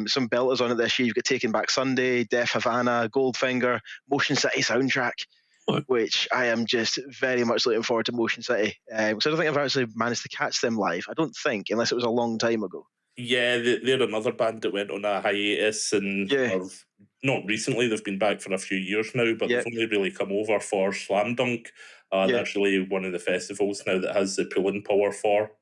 Some belters on it this year. You've got Taken Back Sunday, Def Havana, Goldfinger, Motion City Soundtrack, which I am just very much looking forward to Motion City. So I don't think I've actually managed to catch them live. I don't think, unless it was a long time ago. Yeah, they're another band that went on a hiatus, and not recently. They've been back for a few years now, but they've only really come over for Slam Dunk. That's really one of the festivals now that has the pulling power for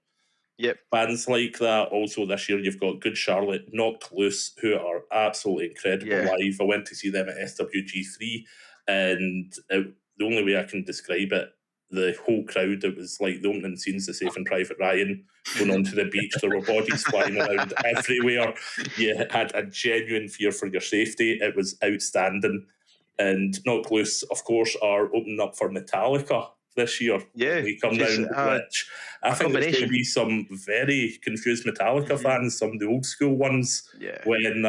bands like that. Also this year you've got Good Charlotte, Knocked Loose, who are absolutely incredible live. I went to see them at SWG3, and the only way I can describe it, the whole crowd, it was like the opening scenes of Saving Private Ryan, going onto the beach, there were bodies flying around everywhere. You had a genuine fear for your safety. It was outstanding. And Knocked Loose, of course, are opening up for Metallica this year. We come down, which I think there's going to be some very confused Metallica fans, some of the old school ones, when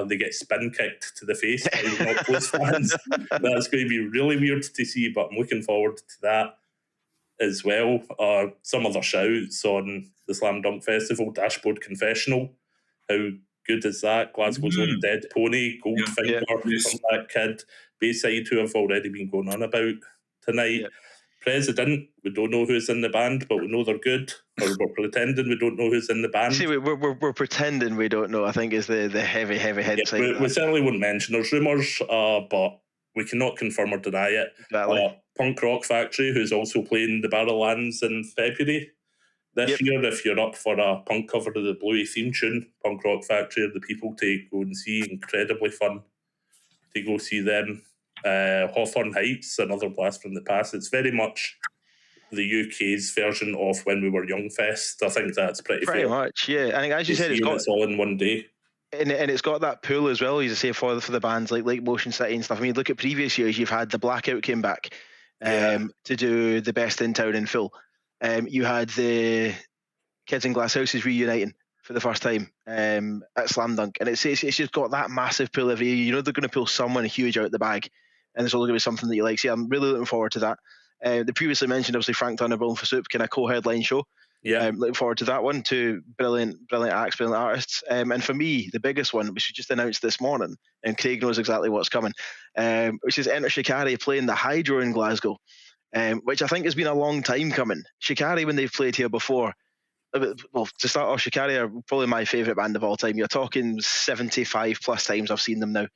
they get spin kicked to the face by the Knocked Loose fans. That's going to be really weird to see, but I'm looking forward to that as well. Some other shouts on the Slam Dunk Festival, Dashboard Confessional. How good is that? Glasgow's own Dead Pony, Goldfinger from that kid, Bayside, who I've already been going on about tonight. President, we don't know who's in the band, but we know they're good. Or we're pretending we don't know who's in the band. See, we're pretending we don't know, I think, is the heavy head side. We certainly wouldn't mention. There's rumours, but we cannot confirm or deny it. Exactly. Punk Rock Factory, who's also playing the Barrowlands in February this year. If you're up for a punk cover of the Bluey theme tune, Punk Rock Factory are the people to go and see. Incredibly fun to go see them. Hawthorne Heights, another blast from the past. It's very much the UK's version of When We Were Young Fest. I think that's pretty fair. Much, yeah. I think, as you said, it's all in one day. And it's got that pool as well, as you say, for the bands like Motion City and stuff. I mean, look at previous years, you've had the Blackout came back to do the Best in Town in full. You had the Kids in Glass Houses reuniting for the first time at Slam Dunk. And it's just got that massive pool every year. You know they're going to pull someone huge out of the bag. And there's only going to be something that you like. So yeah, I'm really looking forward to that. The previously mentioned, obviously, Frank Turner, Bowling for Soup, kind of co-headline show. Looking forward to that one. Two brilliant acts, brilliant artists. And for me, the biggest one, which was just announced this morning, and Craig knows exactly what's coming, which is Enter Shikari playing the Hydro in Glasgow, which I think has been a long time coming. Shikari, when they've played here before, well, to start off, Shikari are probably my favourite band of all time. You're talking 75 plus times I've seen them now.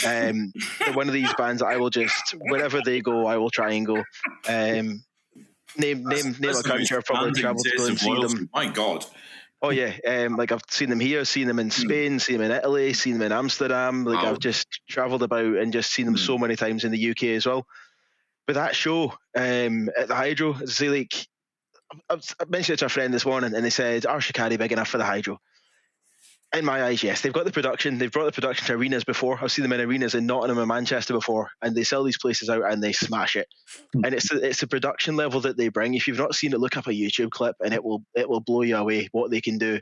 They're one of these bands that I will just, wherever they go, I will try and go. Name a country I've probably travelled to go and see them. My God. Oh yeah, like I've seen them here, seen them in Spain, seen them in Italy, seen them in Amsterdam. Like Wow. I've just travelled about and just seen them so many times in the UK as well. But that show at the Hydro, as I say, like I mentioned it to a friend this morning, and they said, "Are Shikari big enough for the Hydro?" In my eyes, yes. They've got the production. They've brought the production to arenas before. I've seen them in arenas in Nottingham and Manchester before, and they sell these places out and they smash it. And it's the production level that they bring. If you've not seen it, look up a YouTube clip, and it will blow you away what they can do.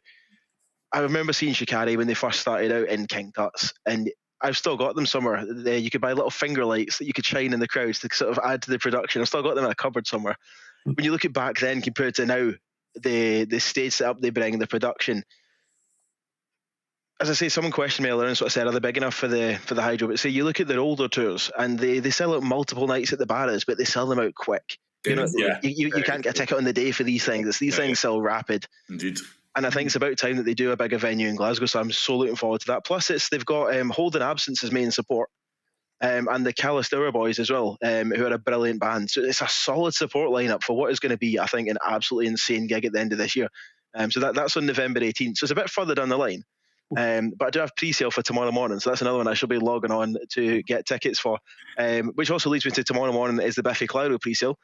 I remember seeing Shikari when they first started out in King Tut's, and I've still got them somewhere. You could buy little finger lights that you could shine in the crowds to sort of add to the production. I've still got them in a cupboard somewhere. When you look at back then compared to now, the stage setup they bring, the production. As I say, someone questioned me earlier and sort of said, "Are they big enough for the Hydro?" But say you look at their older tours, and they sell out multiple nights at the barras, but they sell them out quick. You know, you can't get a ticket on the day for these things. These things sell rapid. Indeed. And I think it's about time that they do a bigger venue in Glasgow. So I'm so looking forward to that. Plus, they've got Holden Absence as main support, and the Calistour boys as well, who are a brilliant band. So it's a solid support lineup for what is going to be, I think, an absolutely insane gig at the end of this year. So that's on November 18th. So it's a bit further down the line. But I do have pre-sale for tomorrow morning, so that's another one I shall be logging on to get tickets for. Which also leads me to tomorrow morning is the Biffy Clyro pre-sale.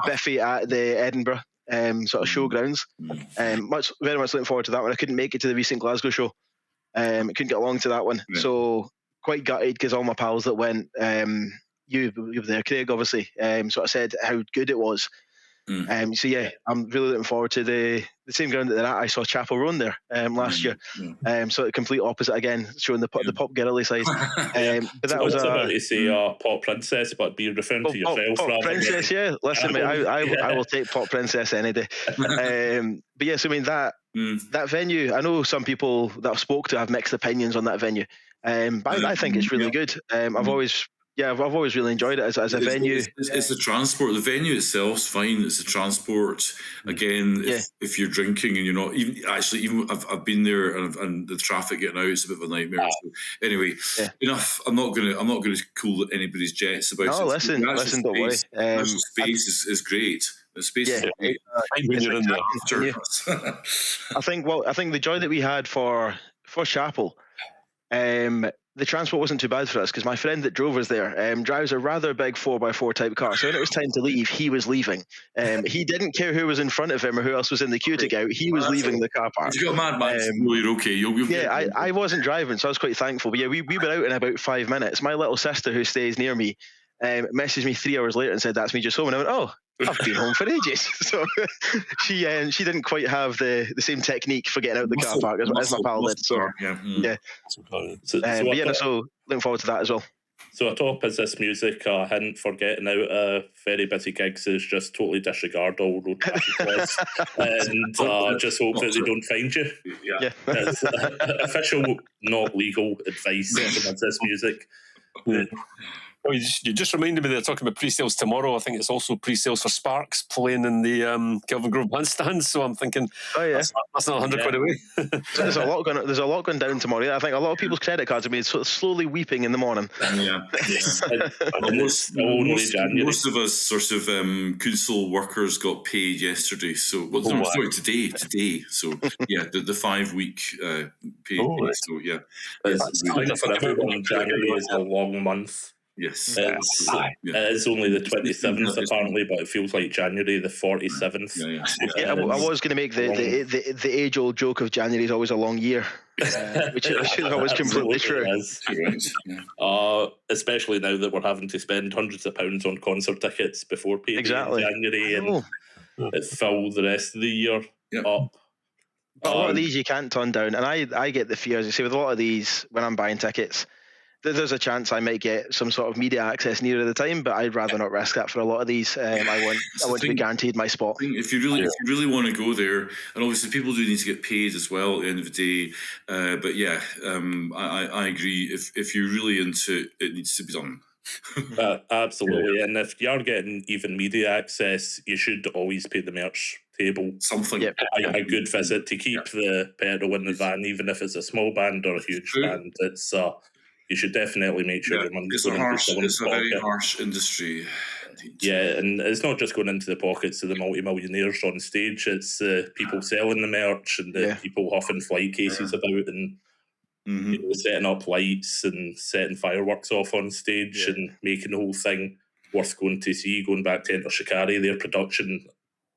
Biffy at the Edinburgh sort of showgrounds. Very much looking forward to that one. I couldn't make it to the recent Glasgow show. Couldn't get along to that one, so quite gutted because all my pals that went, you were there, Craig, obviously, sort of said how good it was. So yeah, I'm really looking forward to the same ground that they're at. I saw Chapel Roan there last year, so the complete opposite again, showing the pop girly side. But that was about to say Pop Princess, but be referring to yourself. Pop Princess, yeah. Listen, mate, I will take Pop Princess any day. But yes, I mean that venue. I know some people that I've spoke to have mixed opinions on that venue, but I think it's really good. I've always really enjoyed it as a venue. It's the transport. The venue itself's fine. It's the transport. Again, if you're drinking and you're not even I've been there and the traffic getting out, it's a bit of a nightmare. So anyway, enough. I'm not gonna cool anybody's jets about it. No, listen, don't worry. National space is great. The space is great. When you're in there. I think the joy that we had for Chapel, the transport wasn't too bad for us because my friend that drove us there drives a rather big 4x4 type car. So when it was time to leave, he was leaving. He didn't care who was in front of him or who else was in the queue to get out. He was leaving the car park. You got mad, man. You're okay. I wasn't driving, so I was quite thankful. But yeah, we were out in about 5 minutes. My little sister, who stays near me, messaged me 3 hours later and said, "That's me just home." And I went, "Oh, I've been home for ages." So she didn't quite have the same technique for getting out of the car park as my pal did. So so looking forward to that as well. So atop Is This Music, a hint for getting out of very busy gigs is just totally disregard all road traffic laws and just hope that they don't find you. It's official, not legal advice from Is This Music. Oh, you just reminded me they're talking about pre-sales tomorrow. I think it's also pre-sales for Sparks playing in the Kelvin Grove bandstand. So I'm thinking, that's not 100 quid away. So there's a lot going down tomorrow. I think a lot of people's credit cards have been sort of slowly weeping in the morning. Most of us sort of council workers got paid yesterday. So today. So the 5 week pay. So It's for everyone. January is a long month. Yes, it's only the 27th apparently, but it feels like January the 47th. I was going to make the age old joke of January is always a long year, which is always completely true. Especially now that we're having to spend hundreds of pounds on concert tickets before payday in January, and it fill the rest of the year up. But a lot of these you can't turn down, and I get the fear, as you say, with a lot of these when I'm buying tickets. There's a chance I might get some sort of media access nearer the time, but I'd rather not risk that for a lot of these. I want to be guaranteed my spot. If you really want to go there, and obviously people do need to get paid as well at the end of the day. But I agree. If you're really into it, needs to be done. Absolutely, and if you're getting even media access, you should always pay the merch table. Something. A good visit to keep the petrol in the van, even if it's a small band or a huge band. It's you should definitely make sure your money's going into someone's pocket. It's a very harsh industry. Yeah, and it's not just going into the pockets of the multi-millionaires on stage, it's people selling the merch and the people huffing flight cases about and setting up lights and setting fireworks off on stage and making the whole thing worth going to see. Going back to Enter Shikari, their production,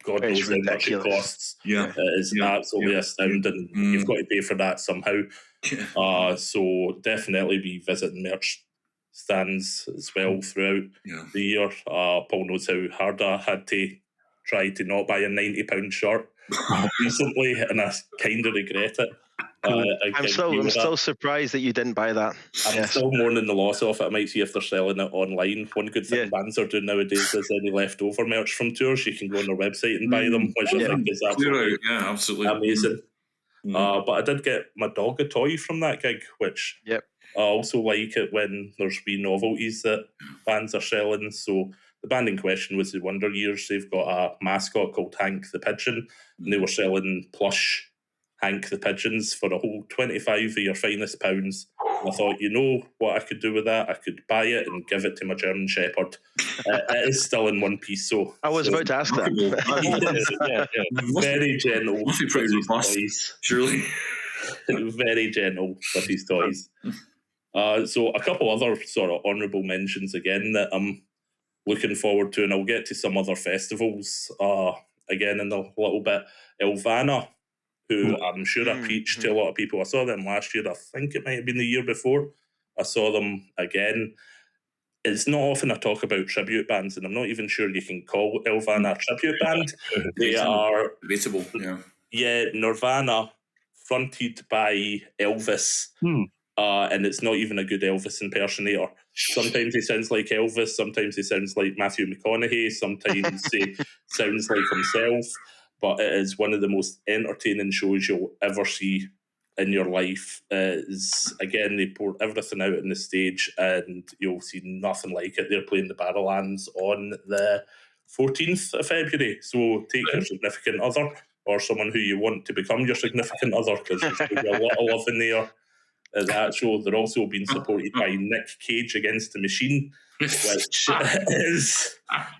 God knows how much it costs. It is absolutely astounding. You've got to pay for that somehow. So definitely be visiting merch stands as well throughout the year. Paul knows how hard I had to try to not buy a £90 shirt recently, and I kind of regret it. I'm still surprised that you didn't buy that. I'm still mourning the loss of it. I might see if they're selling it online. One good thing bands are doing nowadays is any leftover merch from tours, you can go on their website and buy them, which I think is absolutely amazing. But I did get my dog a toy from that gig, which I also like it when there's wee novelties that bands are selling. So the band in question was the Wonder Years. They've got a mascot called Hank the Pigeon, and they were selling plush Hank the Pigeons for a whole 25 of your finest pounds. And I thought, you know what I could do with that? I could buy it and give it to my German Shepherd. It is still in one piece, so I was about to ask that. Very gentle. Must be pretty robust, surely. Very gentle with his toys. So a couple other sort of honourable mentions again that I'm looking forward to, and I'll get to some other festivals again in a little bit. Elvana, who I'm sure I preached to a lot of people. I saw them last year. I think it might have been the year before. I saw them again. It's not often I talk about tribute bands, and I'm not even sure you can call Elvana a tribute band. They are debatable. Nirvana, fronted by Elvis, and it's not even a good Elvis impersonator. Sometimes he sounds like Elvis, sometimes he sounds like Matthew McConaughey, sometimes he sounds like himself. But it is one of the most entertaining shows you'll ever see in your life. Again, they pour everything out on the stage, and you'll see nothing like it. They're playing the Barrowlands on the 14th of February. So take your significant other or someone who you want to become your significant other, because there's going to be a lot of love in there at that show. They're also being supported by Nick Cage Against the Machine, which is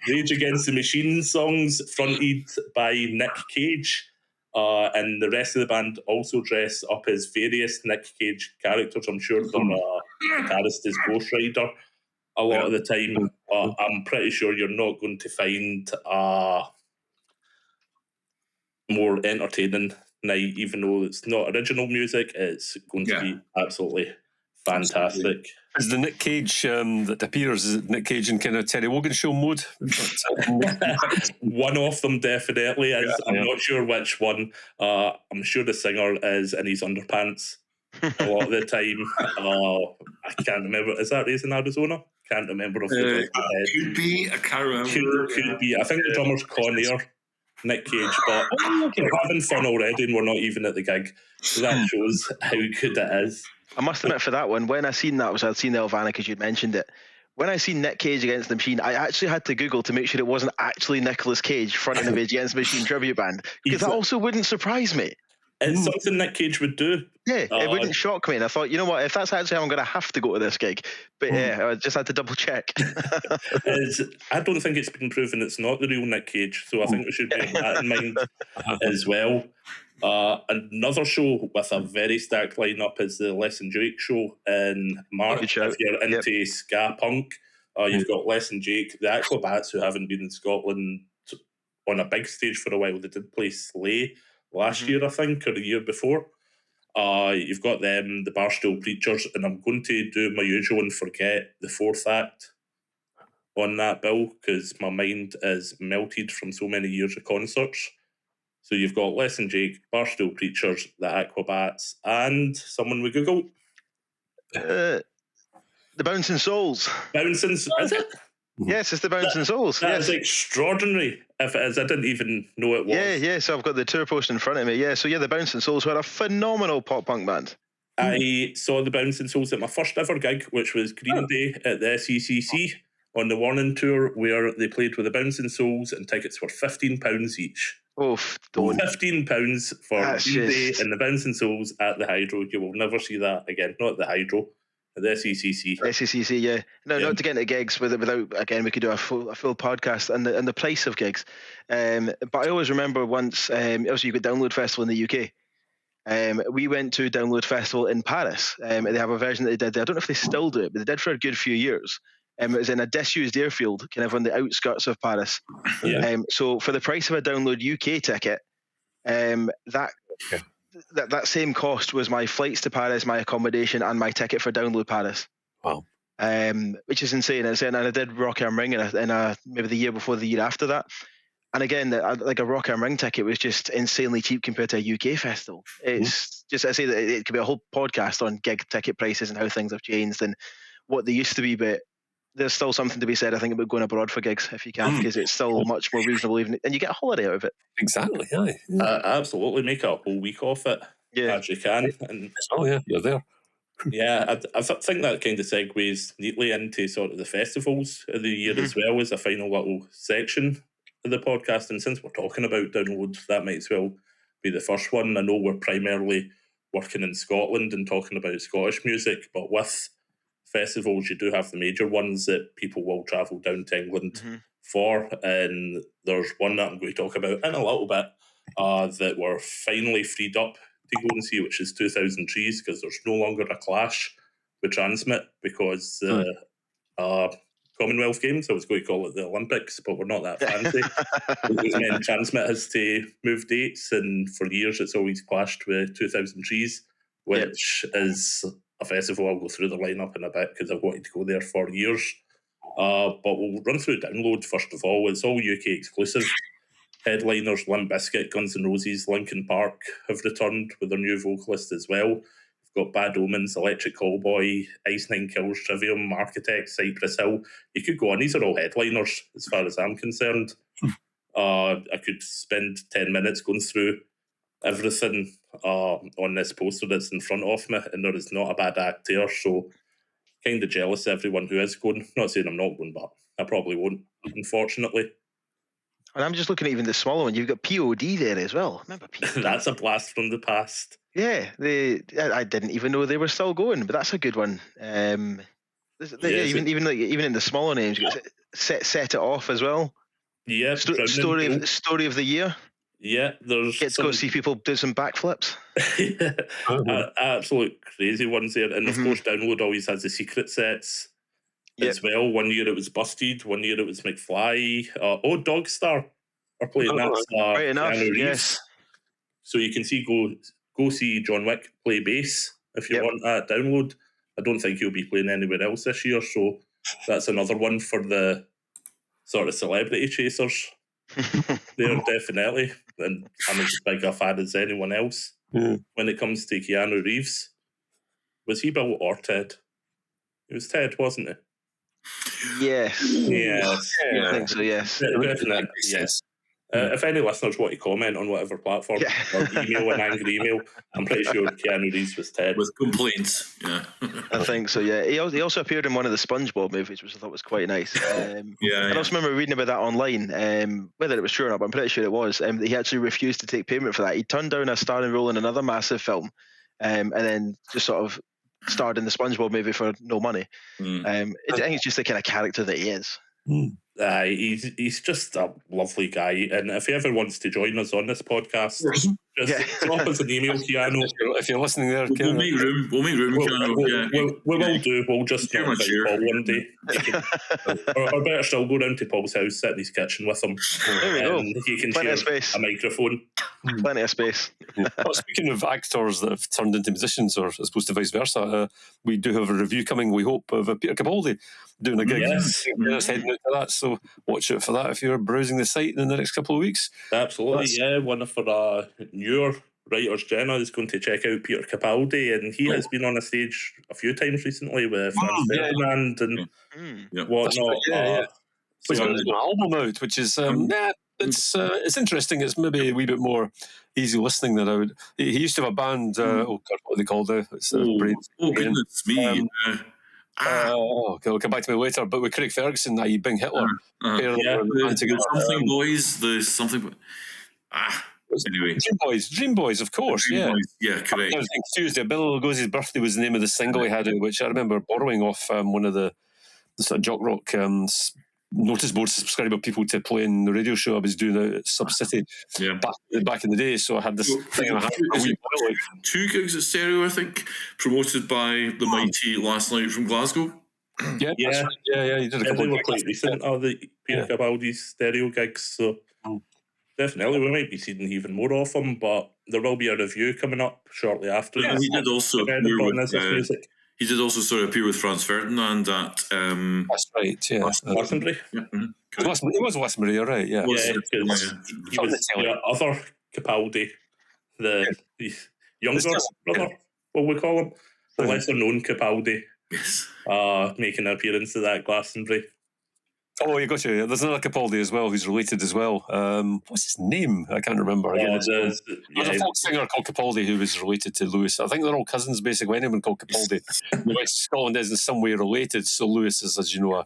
Rage Against the Machine songs fronted by Nick Cage. And the rest of the band also dress up as various Nick Cage characters. I'm sure their guitarist is Ghost Rider a lot of the time. I'm pretty sure you're not going to find a more entertaining night, even though it's not original music. It's going to be absolutely fantastic. Is the Nick Cage that appears, is it Nick Cage in kind of Terry Wogan show mode? One of them definitely is. I'm not sure which one. I'm sure the singer is in his underpants a lot of the time. I can't remember. Is that Raising Arizona? Can't remember off the top of my head. Could be. I can't remember. Could be. I think the drummer's Con-Air, Nick Cage, but we're having fun already and we're not even at the gig. So that shows how good it is. I must admit, for that one, when I seen that, I'd seen the Elvana because you'd mentioned it. When I seen Nick Cage Against the Machine, I actually had to Google to make sure it wasn't actually Nicolas Cage fronting the Rage Against the Machine tribute band, because that also wouldn't surprise me. It's something Nick Cage would do. Yeah, it wouldn't shock me. And I thought, you know what, if that's actually how I'm going to have to go to this gig. But I just had to double check. I don't think it's been proven it's not the real Nick Cage, so I think we should bear that in mind as well. Another show with a very stacked lineup is the Les and Jake show in March. If you're into ska punk, you've got Les and Jake, the Aquabats, who haven't been in Scotland on a big stage for a while. They did play Slay last year, I think, or the year before. You've got them, the Barstool Preachers, and I'm going to do my usual and forget the fourth act on that bill because my mind is melted from so many years of concerts. So you've got Les and Jake, Barstool Preachers, the Aquabats, and someone we Google. The Bouncing Souls. Bouncing, is it? Yes, it's the Bouncing Souls. That is extraordinary. If it is, I didn't even know it was. Yeah. So I've got the tour post in front of me. Yeah, so the Bouncing Souls were a phenomenal pop punk band. I saw the Bouncing Souls at my first ever gig, which was Green Day at the SECC on the Warning Tour, where they played with the Bouncing Souls, and tickets were £15 each. Don't. £15 for Green Day and the Bouncing Souls at the Hydro. You will never see that again. Not at the Hydro, The SECC. SECC, yeah. No, not to get into gigs without again, we could do a full podcast and the price of gigs. But I always remember once, also you got Download Festival in the UK. We went to Download Festival in Paris. They have a version that they did. I don't know if they still do it, but they did for a good few years. It was in a disused airfield, kind of on the outskirts of Paris. Yeah. So for the price of a Download UK ticket, that same cost was my flights to Paris, my accommodation, and my ticket for Download Paris. Wow. Which is insane. And I did Rock am Ring in a maybe the year before, the year after that. And again, like a Rock am Ring ticket was just insanely cheap compared to a UK festival. It's just, I say that it could be a whole podcast on gig ticket prices and how things have changed and what they used to be, but there's still something to be said, I think, about going abroad for gigs if you can, because it's still much more reasonable, even, and you get a holiday out of it. Exactly, yeah. Absolutely, make a whole week off it as you can. And you're there. Yeah, I think that kind of segues neatly into sort of the festivals of the year as well as a final little section of the podcast. And since we're talking about Download, that might as well be the first one. I know we're primarily working in Scotland and talking about Scottish music, but with festivals, you do have the major ones that people will travel down to England for. And there's one that I'm going to talk about in a little bit that we're finally freed up to go and see, which is 2000 Trees, because there's no longer a clash with Transmit, because Commonwealth Games, I was going to call it the Olympics, but we're not that fancy. Which meant Transmit has to move dates, and for years it's always clashed with 2000 Trees, which is a festival. I'll go through the lineup in a bit because I've wanted to go there for years. But we'll run through Download first of all. It's all UK exclusive. Headliners Limp Bizkit, Guns N' Roses, Linkin Park have returned with their new vocalist as well. We've got Bad Omens, Electric Callboy, Ice Nine Kills, Trivium, Architects, Cypress Hill. You could go on. These are all headliners as far as I'm concerned. I could spend 10 minutes going through everything on this poster that's in front of me, and there is not a bad act there. So kind of jealous of everyone who is going. Not saying I'm not going, but I probably won't, unfortunately. And I'm just looking at even the smaller one. You've got POD there as well. Remember POD? That's a blast from the past. Yeah, I didn't even know they were still going, but that's a good one. Even in the smaller names, set it off as well. Yeah, story of the year. Yeah, there's get to go see people do some backflips. Absolute crazy ones there, and of course, Download always has the secret sets. As well. 1 year it was Busted, 1 year it was McFly. Dogstar are playing that. Right enough, yes. So you can go see John Wick play bass if you want that Download. I don't think he'll be playing anywhere else this year, so that's another one for the sort of celebrity chasers. There, definitely. And I'm as big a fan as anyone else when it comes to Keanu Reeves. Was he Bill or Ted? It was Ted, wasn't it? Yes. I think so, yes. Definitely, yes. If any listeners want to comment on whatever platform or email an angry email, I'm pretty sure Keanu Reeves was Ted. With complaints, I think so, yeah. He also appeared in one of the SpongeBob movies, which I thought was quite nice. I also remember reading about that online, whether it was true or not, but I'm pretty sure it was. He actually refused to take payment for that. He turned down a starring role in another massive film, and then just sort of starred in the SpongeBob movie for no money. I think it's just the kind of character that he is. He's just a lovely guy, and if he ever wants to join us on this podcast, just drop us an email, Keanu. If you're listening there, we'll make room. Keanu. We will do. We'll just not invite Paul one day. or better still, go down to Paul's house, sit in his kitchen with him. There we go. You can Plenty share a microphone. Plenty of space. Speaking of actors that have turned into musicians, or as opposed to vice versa, we do have a review coming, we hope, of Peter Capaldi doing a gig. Yes. Heading out to that, so watch out for that if you're browsing the site in the next couple of weeks. Absolutely, one of our newer writers, Jenna, is going to check out Peter Capaldi, and he has been on a stage a few times recently with Franz Ferdinand and whatnot. He's got an album out, which is it's interesting. It's maybe a wee bit more easy listening than I would. He used to have a band. What are they called? It's goodness me! It'll come back to me later. But with Craig Ferguson, i.e. Bing Hitler, the Something Boys, the Something. Anyway, Dream Boys, of course. Dream Yeah, Boys. Yeah, correct. I was confused. Bill Lugosi's Birthday was the name of the single he had, which I remember borrowing off one of the sort of jock rock notice board subscriber people to play in the radio show I was doing at Sub City back in the day. So I had this thing. Two gigs at Stereo, I think, promoted by the mighty Last Night from Glasgow. Yeah. You did a couple. They were quite recent. The Peter Capaldi's Stereo gigs. So definitely, we might be seeing even more of them. But there will be a review coming up shortly after. Yeah, he did also appear with music. He did also appear with Franz Ferdinand at. That's right. Yeah, Glastonbury. It was Glastonbury. You're right. Yeah. He was the other Capaldi, the younger brother. What we call him, the lesser known Capaldi. Yes. Making an appearance at that Glastonbury. Oh, you got you. There's another Capaldi as well who's related as well. What's his name? I can't remember. There's a folk singer called Capaldi who was related to Lewis. I think they're all cousins, basically. Anyone called Capaldi. The West of Scotland is in some way related. So Lewis is, as you know,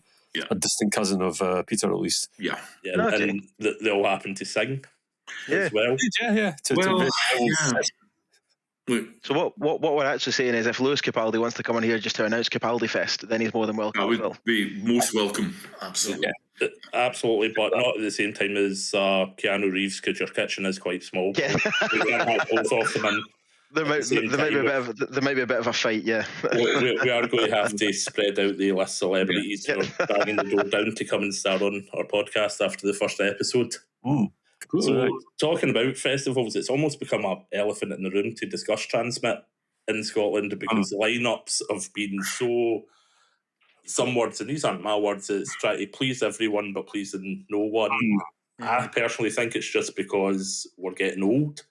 a distant cousin of Peter, at least. Yeah. And they all happen to sing as well. Yeah. So what we're actually saying is, if Lewis Capaldi wants to come on here just to announce Capaldi Fest, then he's more than welcome. That would be most welcome. Absolutely. Yeah. Absolutely, but not at the same time as Keanu Reeves, because your kitchen is quite small. Yeah. We can't have both of them in. There might be a bit of a fight, yeah. We are going to have to spread out the list of celebrities who are banging the door down to come and star on our podcast after the first episode. So, talking about festivals, it's almost become an elephant in the room to discuss Transmit in Scotland, because the lineups have been so, some words, and these aren't my words, it's trying to please everyone but pleasing no one. I personally think it's just because we're getting old.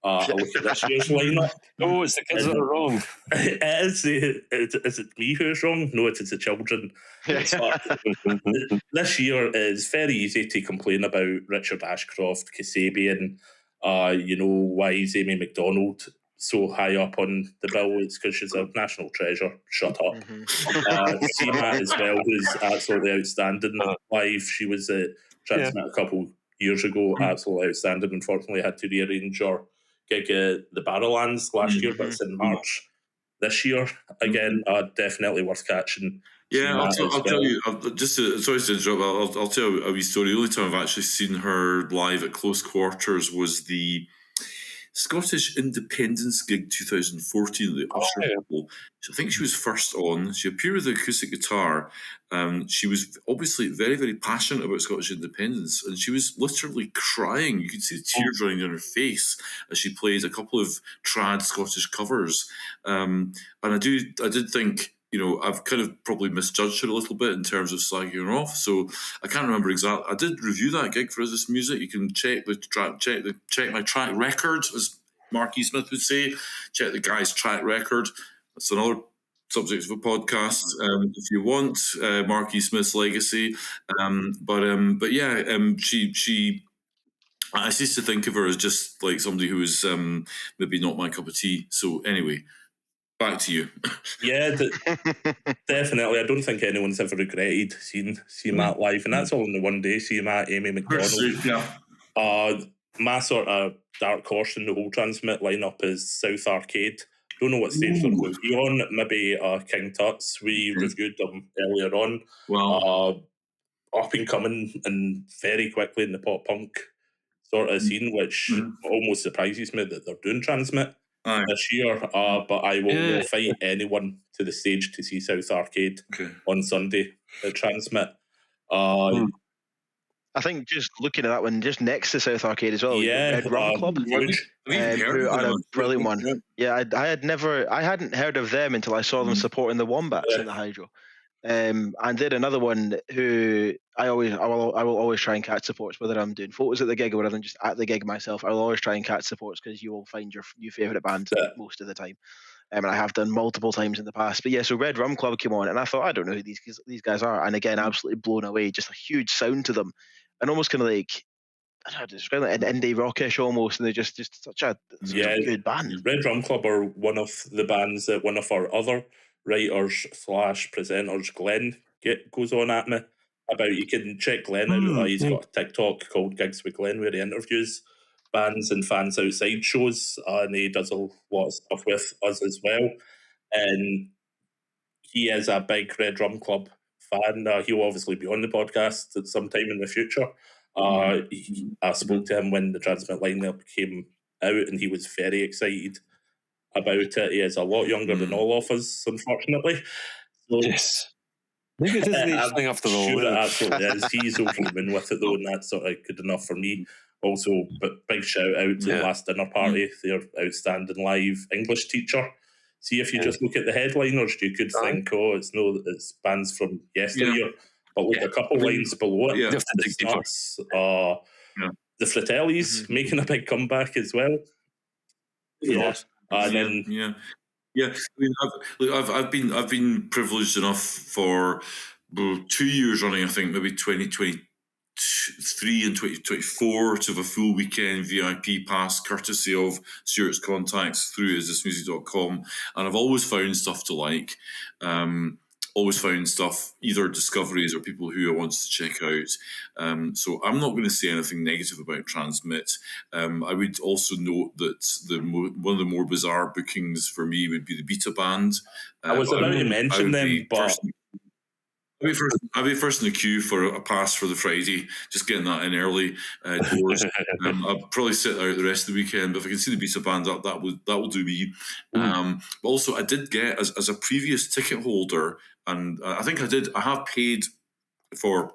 I look at this year's lineup. No, it's the kids that are wrong. Is it me who's wrong? No, it's the children. This year is very easy to complain about Richard Ashcroft, Kasabian, why is Amy McDonald so high up on the bill? It's because she's a national treasure. Shut up. Seamat as well, who's absolutely outstanding live. She was at Transmit a couple years ago, absolutely outstanding. Unfortunately, had to rearrange her gig at the Barrowlands last year, but it's in March this year. Again, definitely worth catching. Yeah, I'll tell you. Sorry to interrupt. I'll tell you a wee story. The only time I've actually seen her live at close quarters was the Scottish Independence gig 2014, the Usher Bowl. I think she was first on. She appeared with the acoustic guitar. She was obviously very, very passionate about Scottish independence, and she was literally crying. You could see the tears running down her face as she played a couple of trad Scottish covers. And I did think, I've kind of probably misjudged her a little bit in terms of slagging her off. So I can't remember exactly. I did review that gig for Is This Music. You can check my track record, as Marky Smith would say. Check the guy's track record. That's another subject of a podcast if you want. Marky Smith's legacy. But yeah, she. I cease to think of her as just like somebody who is maybe not my cup of tea. So anyway. Back to you. Yeah, definitely. I don't think anyone's ever regretted seeing Matt live, and that's all in the one day. See Matt, Amy McDonald. My sort of dark horse in the whole Transmit lineup is South Arcade. Don't know what stage they're going to be on. Maybe King Tut's. We reviewed them earlier on. Wow. Up and coming and very quickly in the pop punk sort of scene, which almost surprises me that they're doing Transmit this year, but I will fight anyone to the stage to see South Arcade on Sunday at Transmit. I think just looking at that one, just next to South Arcade as well, Red Rum Club, who are a brilliant one. Yeah, I hadn't heard of them until I saw them supporting the Wombats in the Hydro. And did another one who I will always try and catch supports, whether I'm doing photos at the gig or whether I'm just at the gig myself. I will always try and catch supports because you will find your new favourite band most of the time. And I have done multiple times in the past. But yeah, so Red Rum Club came on and I thought, I don't know who these guys are. And again, absolutely blown away. Just a huge sound to them. And almost kind of like, I don't know how to describe it, an indie rockish almost. And they're just such a good band. Red Rum Club are one of the bands that one of our other writers / presenters, Glenn, goes on at me about. You can check Glenn out. He's got a TikTok called Gigs with Glenn where he interviews bands and fans outside shows, and he does a lot of stuff with us as well. And he is a big Red Rum Club fan. He'll obviously be on the podcast at some time in the future. I spoke to him when the Transmit lineup came out, and he was very excited about it. He is a lot younger than all of us, unfortunately. So, yes. Maybe it is an age thing after all. Sure, it absolutely is. He's all human with it though, and that's sort of good enough for me. Also, but big shout out to the last dinner party, their outstanding live English teacher. See, if you just look at the headliners, you could think, it's bands from yesteryear. But look, a couple lines below it, the Snuts, the Fratellis making a big comeback as well. And then I mean, I've been privileged enough for 2 years running, I think, maybe 2023 and 2024, to have a full weekend VIP pass courtesy of Stuart's contacts through isthismusic.com, and I've always found stuff to like. Always found stuff, either discoveries or people who I wanted to check out. So I'm not going to say anything negative about Transmit. I would also note that one of the more bizarre bookings for me would be the Beta Band. I was about to mention them, but I'll be first in the queue for a pass for the Friday, just getting that in early doors. I'll probably sit out the rest of the weekend, but if I can see the Beta Band, that will do me. But also, I did get, as a previous ticket holder, and I think I have paid for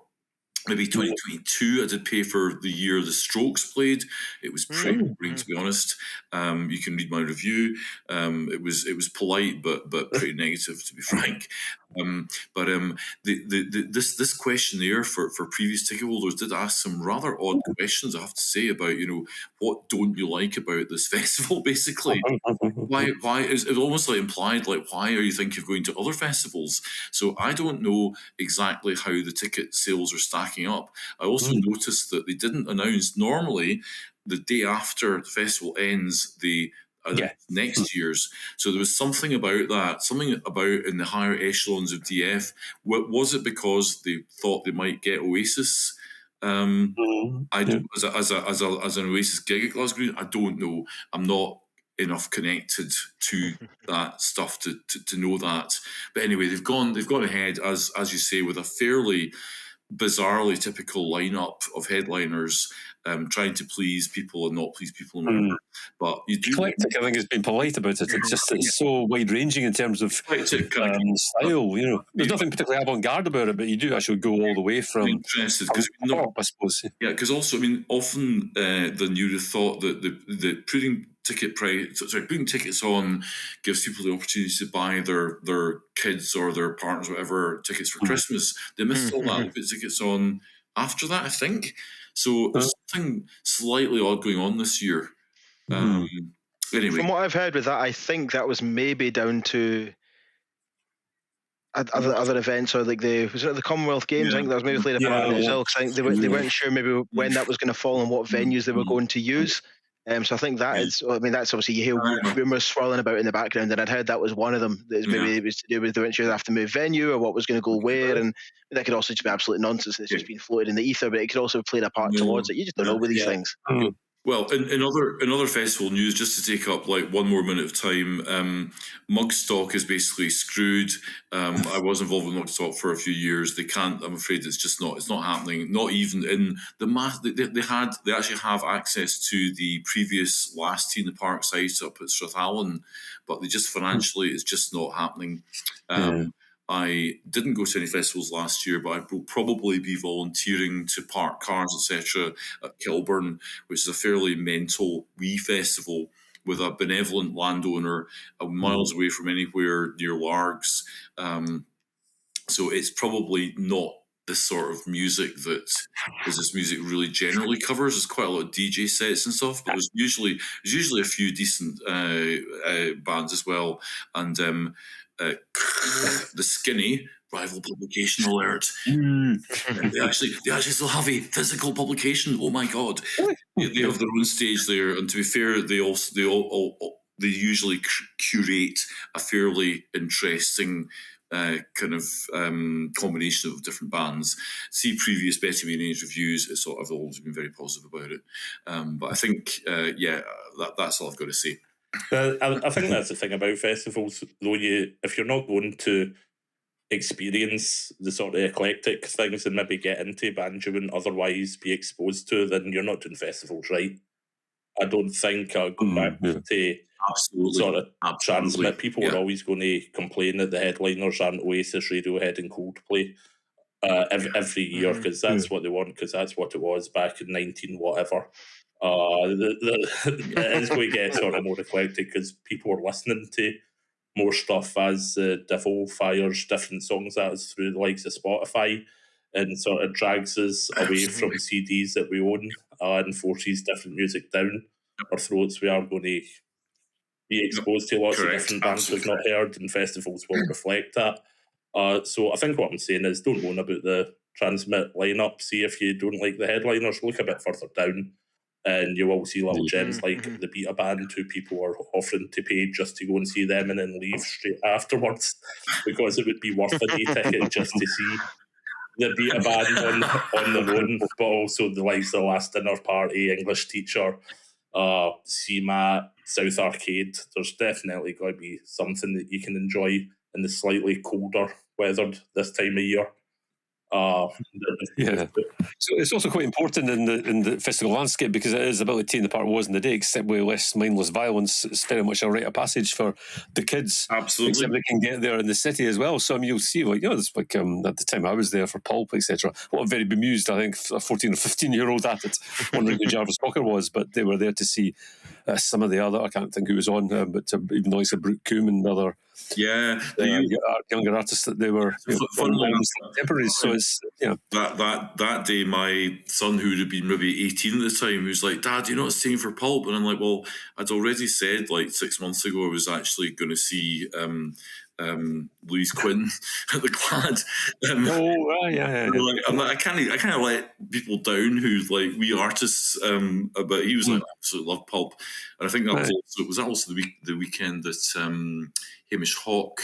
maybe 2022. I did pay for the year the Strokes played. It was pretty boring, to be honest. You can read my review. It was polite, but pretty negative, to be frank. This questionnaire for previous ticket holders did ask some rather odd questions, I have to say, about what don't you like about this festival, basically. Why is it almost like implied, like, why are you thinking of going to other festivals? So I don't know exactly how the ticket sales are stacking up. I also noticed that they didn't announce, normally the day after the festival ends, the next year's. So there was something about that, something about in the higher echelons of DF. Was it because they thought they might get Oasis? I do, as an Oasis gig at Glasgow, I don't know. I'm not enough connected to that stuff to know that. But anyway, they've gone ahead, as you say, with a fairly bizarrely typical lineup of headliners, trying to please people and not please people. But you do. Eclectic, I think, has been polite about it. It's so wide ranging in terms of style. There's nothing particularly avant-garde about it, but you do actually go all the way from. Interested, because pop, I suppose. Yeah, because also, I mean, often then you'd have thought that the putting tickets on gives people the opportunity to buy their kids or their partners, whatever, tickets for Christmas. They missed all that. They put tickets on after that, I think. So there's something slightly odd going on this year. Anyway, from what I've heard with that, I think that was maybe down to other events, or like was it the Commonwealth Games? I think that was maybe played a part in it as well, because I think they weren't sure maybe when that was going to fall and what venues they were going to use. So I think that is, I mean, that's obviously you hear rumours swirling about in the background, and I'd heard that was one of them. That maybe it was to do with they weren't sure they have to move venue or what was going to go where, and that could also just be absolute nonsense. It's just been floated in the ether, but it could also have played a part towards it. You just don't know with these things. Well, in other festival news, just to take up like one more minute of time, Mugstock is basically screwed. I was involved with Mugstock for a few years. They can't. I'm afraid it's not happening. Not even in the math. They actually have access to the previous last Tea in the Park site up at Strathallan, but they just financially it's just not happening. I didn't go to any festivals last year, but I will probably be volunteering to park cars, etc., at Kilburn, which is a fairly mental wee festival with a benevolent landowner miles away from anywhere near Largs. So it's probably not the sort of music that this music really generally covers. There's quite a lot of DJ sets and stuff, but there's usually a few decent bands as well. And the Skinny rival publication alert. They actually still have a physical publication. Oh my god! They have their own stage there, and to be fair, they usually curate a fairly interesting kind of combination of different bands. See previous Betty Mayonnaise reviews. I've always been very positive about it. But I think, that's all I've got to say. I think that's the thing about festivals, though. If you're not going to experience the sort of eclectic things and maybe get into bands you wouldn't otherwise be exposed to, then you're not doing festivals right. I don't think going back to absolutely sort of absolutely. Transmit, people are always going to complain that the headliners aren't Oasis, Radiohead and Coldplay every year, because that's what they want, because that's what it was back in 19 whatever. It is going to get sort of more eclectic because people are listening to more stuff as the devil fires different songs at us through the likes of Spotify, and sort of drags us away from CDs that we own and forces different music down our throats. We are going to be exposed to lots of different bands we've not heard, and festivals will reflect that. So I think what I'm saying is, don't moan about the Transmit lineup. See if you don't like the headliners, look a bit further down, and you will see little gems like the Beta Band, who people are offering to pay just to go and see them and then leave straight afterwards, because it would be worth a day ticket just to see the Beta Band on the loan, but also the likes of the Last Dinner Party, English Teacher, CMAT, South Arcade. There's definitely going to be something that you can enjoy in the slightly colder weathered this time of year. So it's also quite important in the festival landscape, because it is about the Tea in the Park was in the day, except with less mindless violence. It's very much a rite of passage for the kids. Absolutely. Except they can get there in the city as well. So I mean, you'll see, it's like at the time I was there for Pulp, etc. Well, I'm very bemused. I think a 14 or 15-year-old at it, wondering who Jarvis Cocker was, but they were there to see some of the other. I can't think who was on, but even though it's a Brooke Coombe and other. Yeah, younger artists that they were contemporaries. So it's that day, my son, who would have been maybe 18 at the time, was like, "Dad, you're not staying for Pulp," and I'm like, "Well, I'd already said like 6 months ago I was actually going to see Louise Quinn at the Glad." I can't let people down who like we artists. But he was like, "I absolutely love Pulp," and I think that was also the weekend that Hamish Hawk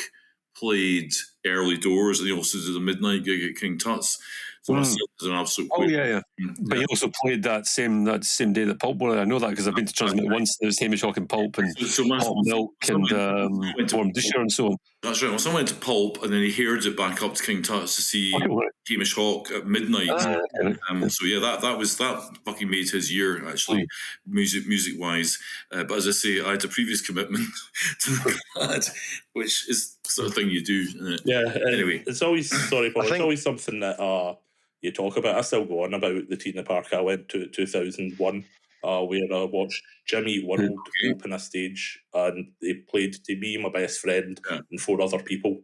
played Early Doors, and he also did a midnight gig at King Tut's. So that's an absolute. But he also played that same day that Pulp were. I know that because I've been to Transmit once. There was Hamish Hawk and Pulp and Hot Milk and Warm Disher and so on. That's right. Well, someone went to Pulp and then he heard it back up to King Tut's to see Hamish Hawk at midnight. So that fucking made his year actually, music wise. But as I say, I had a previous commitment to the Glad, which is the sort of thing you do. Isn't it? Yeah. Anyway, it's always it's always something that you talk about. I still go on about the Tea in the Park I went to 2001. Where I watched Jimmy Eat World open a stage, and they played to me, my best friend, and 4 other people.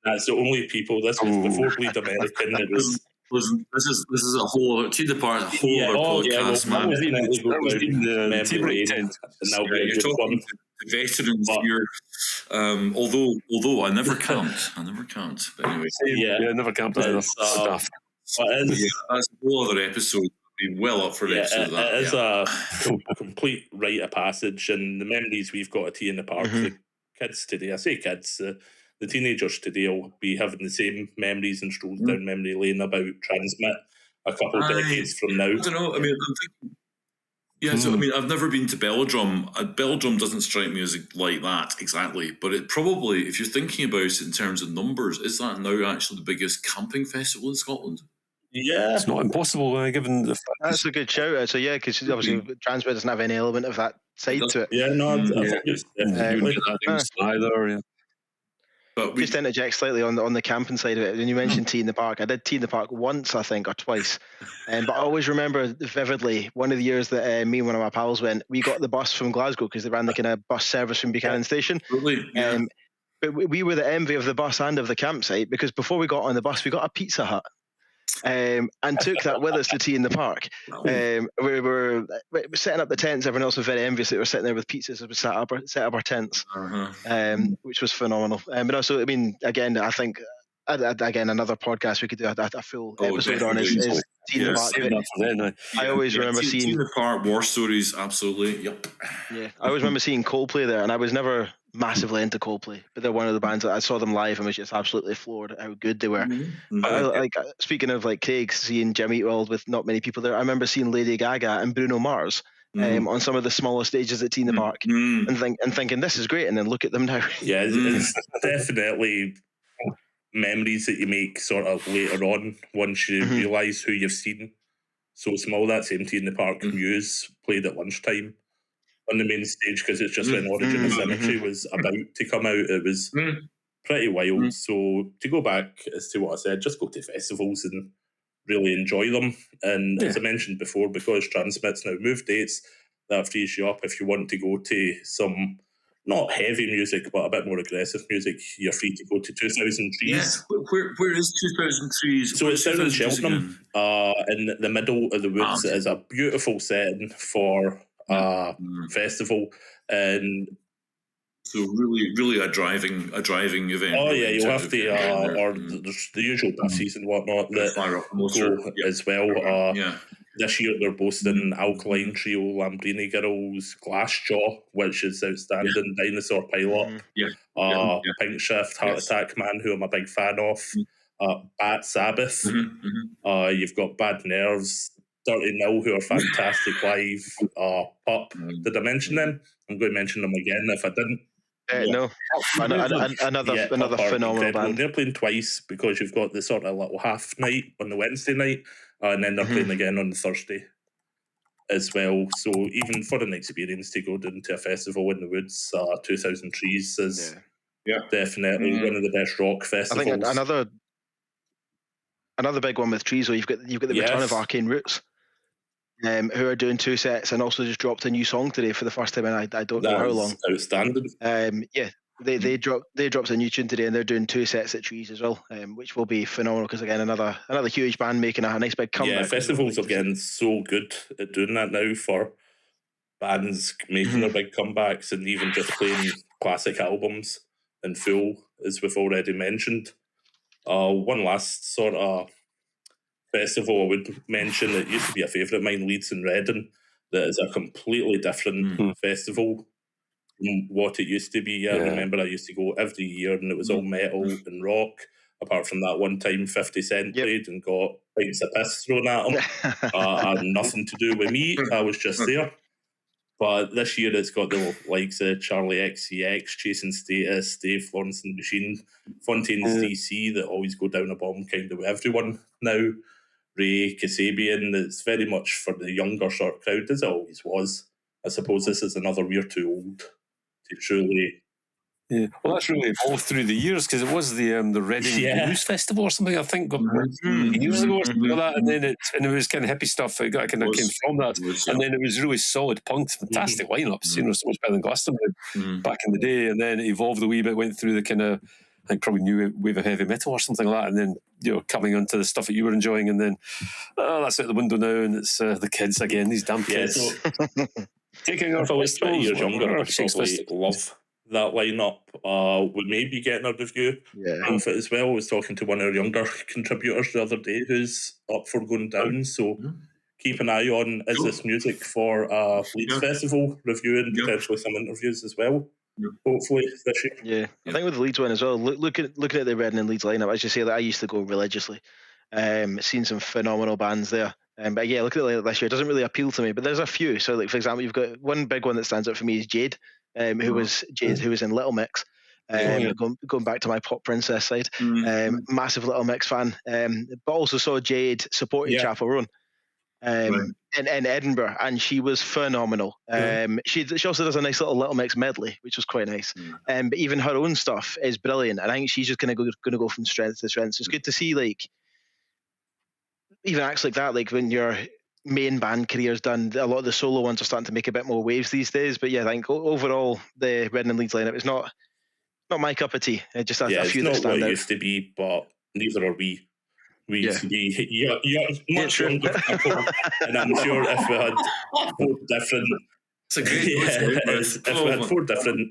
That's the only people. This was before Bleed American. It was. Listen, this is a whole Tea in the Park, a whole other podcast, man. That was in the memory lane, and that'll be a good one. Veterans here, although I never camped. But anyway, never camped enough stuff. That's a whole other episode. Be well up for an episode of that. It is a complete rite of passage, and the memories we've got at Tea in the Park, the kids today, I say kids, the teenagers today will be having the same memories and strolls down memory lane about Transmit a couple of decades from now. I don't know. I mean, I'm thinking. Yeah, so I mean, I've never been to Belladrum. Belladrum doesn't strike me as like that exactly, but it probably, if you're thinking about it in terms of numbers, is that now actually the biggest camping festival in Scotland? Yeah, it's not impossible given the fact. That's a good shout. So because obviously Transmit doesn't have any element of that side to it. Yeah, no, I think it's definitely either. Yeah. But just to interject slightly on the camping side of it, when you mentioned Tea in the Park, I did Tea in the Park once, I think, or twice. But I always remember vividly one of the years that me and one of my pals went, we got the bus from Glasgow because they ran the kind of bus service from Buchanan Station. But we were the envy of the bus and of the campsite, because before we got on the bus, we got a Pizza Hut. And took that with us to Tea in the Park. We were setting up the tents. Everyone else was very envious that we were sitting there with pizzas as we set up our tents, which was phenomenal. But also, I mean, again, I think another podcast we could do a full episode on is Tea in the Park. I always remember seeing Tea in the Park war stories. Absolutely, yep. Yeah, I always remember seeing Coldplay there, and I was never massively into Coldplay, but they're one of the bands that I saw them live and was just absolutely floored at how good they were. But like speaking of like Craig, seeing Jim Eat World with not many people there, I remember seeing Lady Gaga and Bruno Mars on some of the smaller stages at Tina Park, and thinking this is great, and then look at them now. Yeah, it's definitely memories that you make sort of later on once you realise who you've seen. So small, that same Tina Park Muse played at lunchtime on the main stage because it's just when Origin of Symmetry was about to come out. It was pretty wild. So to go back as to what I said, just go to festivals and really enjoy them. And as I mentioned before, because Transmit's now moved dates, that frees you up if you want to go to some not heavy music but a bit more aggressive music. You're free to go to 2000 Trees. Yes, where is 2000 Trees? So it's down in Cheltenham, in the middle of the woods. It is a beautiful setting for a festival, and so really a driving event. Oh really, yeah, you'll have to, or there's the usual buses and whatnot that go as well. This year they're boasting Alkaline Trio, Lambrini Girls, Glassjaw, which is outstanding, Dinosaur Pilot, Pink Shift, Heart Attack Man, who I'm a big fan of, Bat Sabbath, you've got Bad Nerves, Dirty Nil, who are fantastic live, Pup. Did I mention them? I'm going to mention them again if I didn't. No, another phenomenal band. They're playing twice because you've got the sort of little half night on the Wednesday night, and then they're playing again on the Thursday as well. So even for an experience to go down to a festival in the woods, 2000 Trees is definitely one of the best rock festivals. I think another big one with Trees, though, you've got the return of Arcane Roots. Who are doing 2 sets and also just dropped a new song today for the first time, and I don't know how long. Outstanding. They dropped a new tune today, and they're doing 2 sets at Trees as well, which will be phenomenal because again another huge band making a nice big comeback. Yeah, festivals are getting so good at doing that now for bands making their big comebacks and even just playing classic albums in full, as we've already mentioned. One last sort of festival I would mention that used to be a favourite of mine, Leeds and Reading, that is a completely different festival from what it used to be. I remember I used to go every year and it was all metal and rock, apart from that one time 50 Cent played and got pints of piss thrown at him. Had nothing to do with me, I was just there. But this year it's got the likes of Charlie XCX, Chasing Status, Dave Florence and the Machine, Fontaines DC that always go down a bomb kind of with everyone now. Ray Kasabian, that's very much for the younger sort of crowd, as it always was. I suppose this is another We're Too Old to truly. Yeah, well, that's really evolved through the years because it was the Reading Blues Festival or something. I think years ago or something like that, and then it was kind of hippie stuff. It kind of came from that, and then it was really solid punk, fantastic lineups. You know, so much better than Glastonbury back in the day, and then it evolved a wee bit, went through the kind of, I think probably new wave of heavy metal or something like that, and then coming onto the stuff that you were enjoying, and then that's out the window now, and it's the kids again, these damn kids. Taking our if I was 20 years younger, I'd probably love that lineup. We may be getting a review of it as well. I was talking to one of our younger contributors the other day who's up for going down, so keep an eye on Is This Music for Leeds Festival review and potentially some interviews as well. Hopefully this year. Yeah, I think with the Leeds one as well, looking at the Reading and Leeds lineup, as you say, that I used to go religiously. Seen some phenomenal bands there. But yeah, look at the lineup this year. It doesn't really appeal to me, but there's a few. So, like for example, you've got one big one that stands out for me is Jade, who was in Little Mix. Going back to my pop princess side, massive Little Mix fan. But also saw Jade supporting Chapel Roan. In Edinburgh, and she was phenomenal. She also does a nice little Mix medley, which was quite nice. But even her own stuff is brilliant, and I think she's just going to go from strength to strength. So it's good to see, like, even acts like that, like when your main band career's done, a lot of the solo ones are starting to make a bit more waves these days. But yeah, I think overall the Reading and Leeds lineup is not my cup of tea. It just has a few that stand out. It's not what it used to be, but neither are we. We used to be much younger people, and I'm sure if we had 4 different, if we had 4 different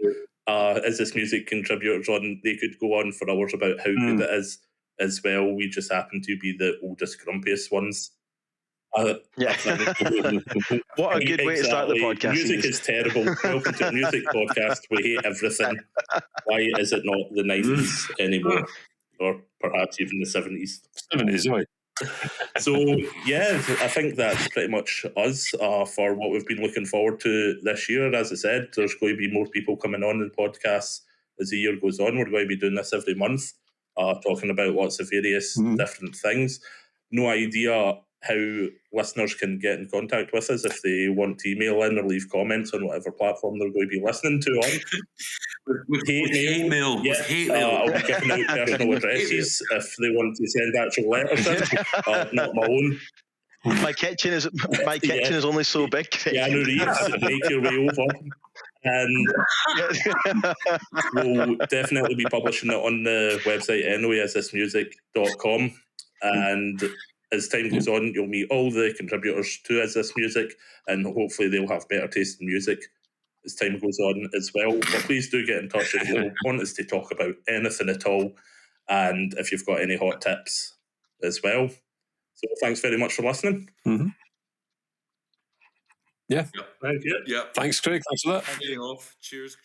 Is This Music contributors on, they could go on for hours about how good it is as well. We just happen to be the oldest, grumpiest ones. Yeah. What a good way to start the podcast. Music is terrible. Welcome to a music podcast. We hate everything. Why is it not the 90s anymore? Or perhaps even the 70s? 70s, right. So, yeah, I think that's pretty much us for what we've been looking forward to this year. As I said, there's going to be more people coming on in podcasts as the year goes on. We're going to be doing this every month, talking about lots of various different things. No idea how listeners can get in contact with us if they want to email in or leave comments on whatever platform they're going to be listening to on. With hate mail. I'll be giving out personal addresses if they want to send actual letters in, not my own. My kitchen is only so big. Keanu Reeves, make your way over. And we'll definitely be publishing it on the website anyway, as thismusic.com. And as time goes on, you'll meet all the contributors to As This Music, and hopefully they'll have better taste in music as time goes on as well. But please do get in touch if you want us to talk about anything at all, and if you've got any hot tips as well. So thanks very much for listening. Yeah. Thank you. Yeah. Thanks, Craig. Thanks for that. Getting off. Cheers.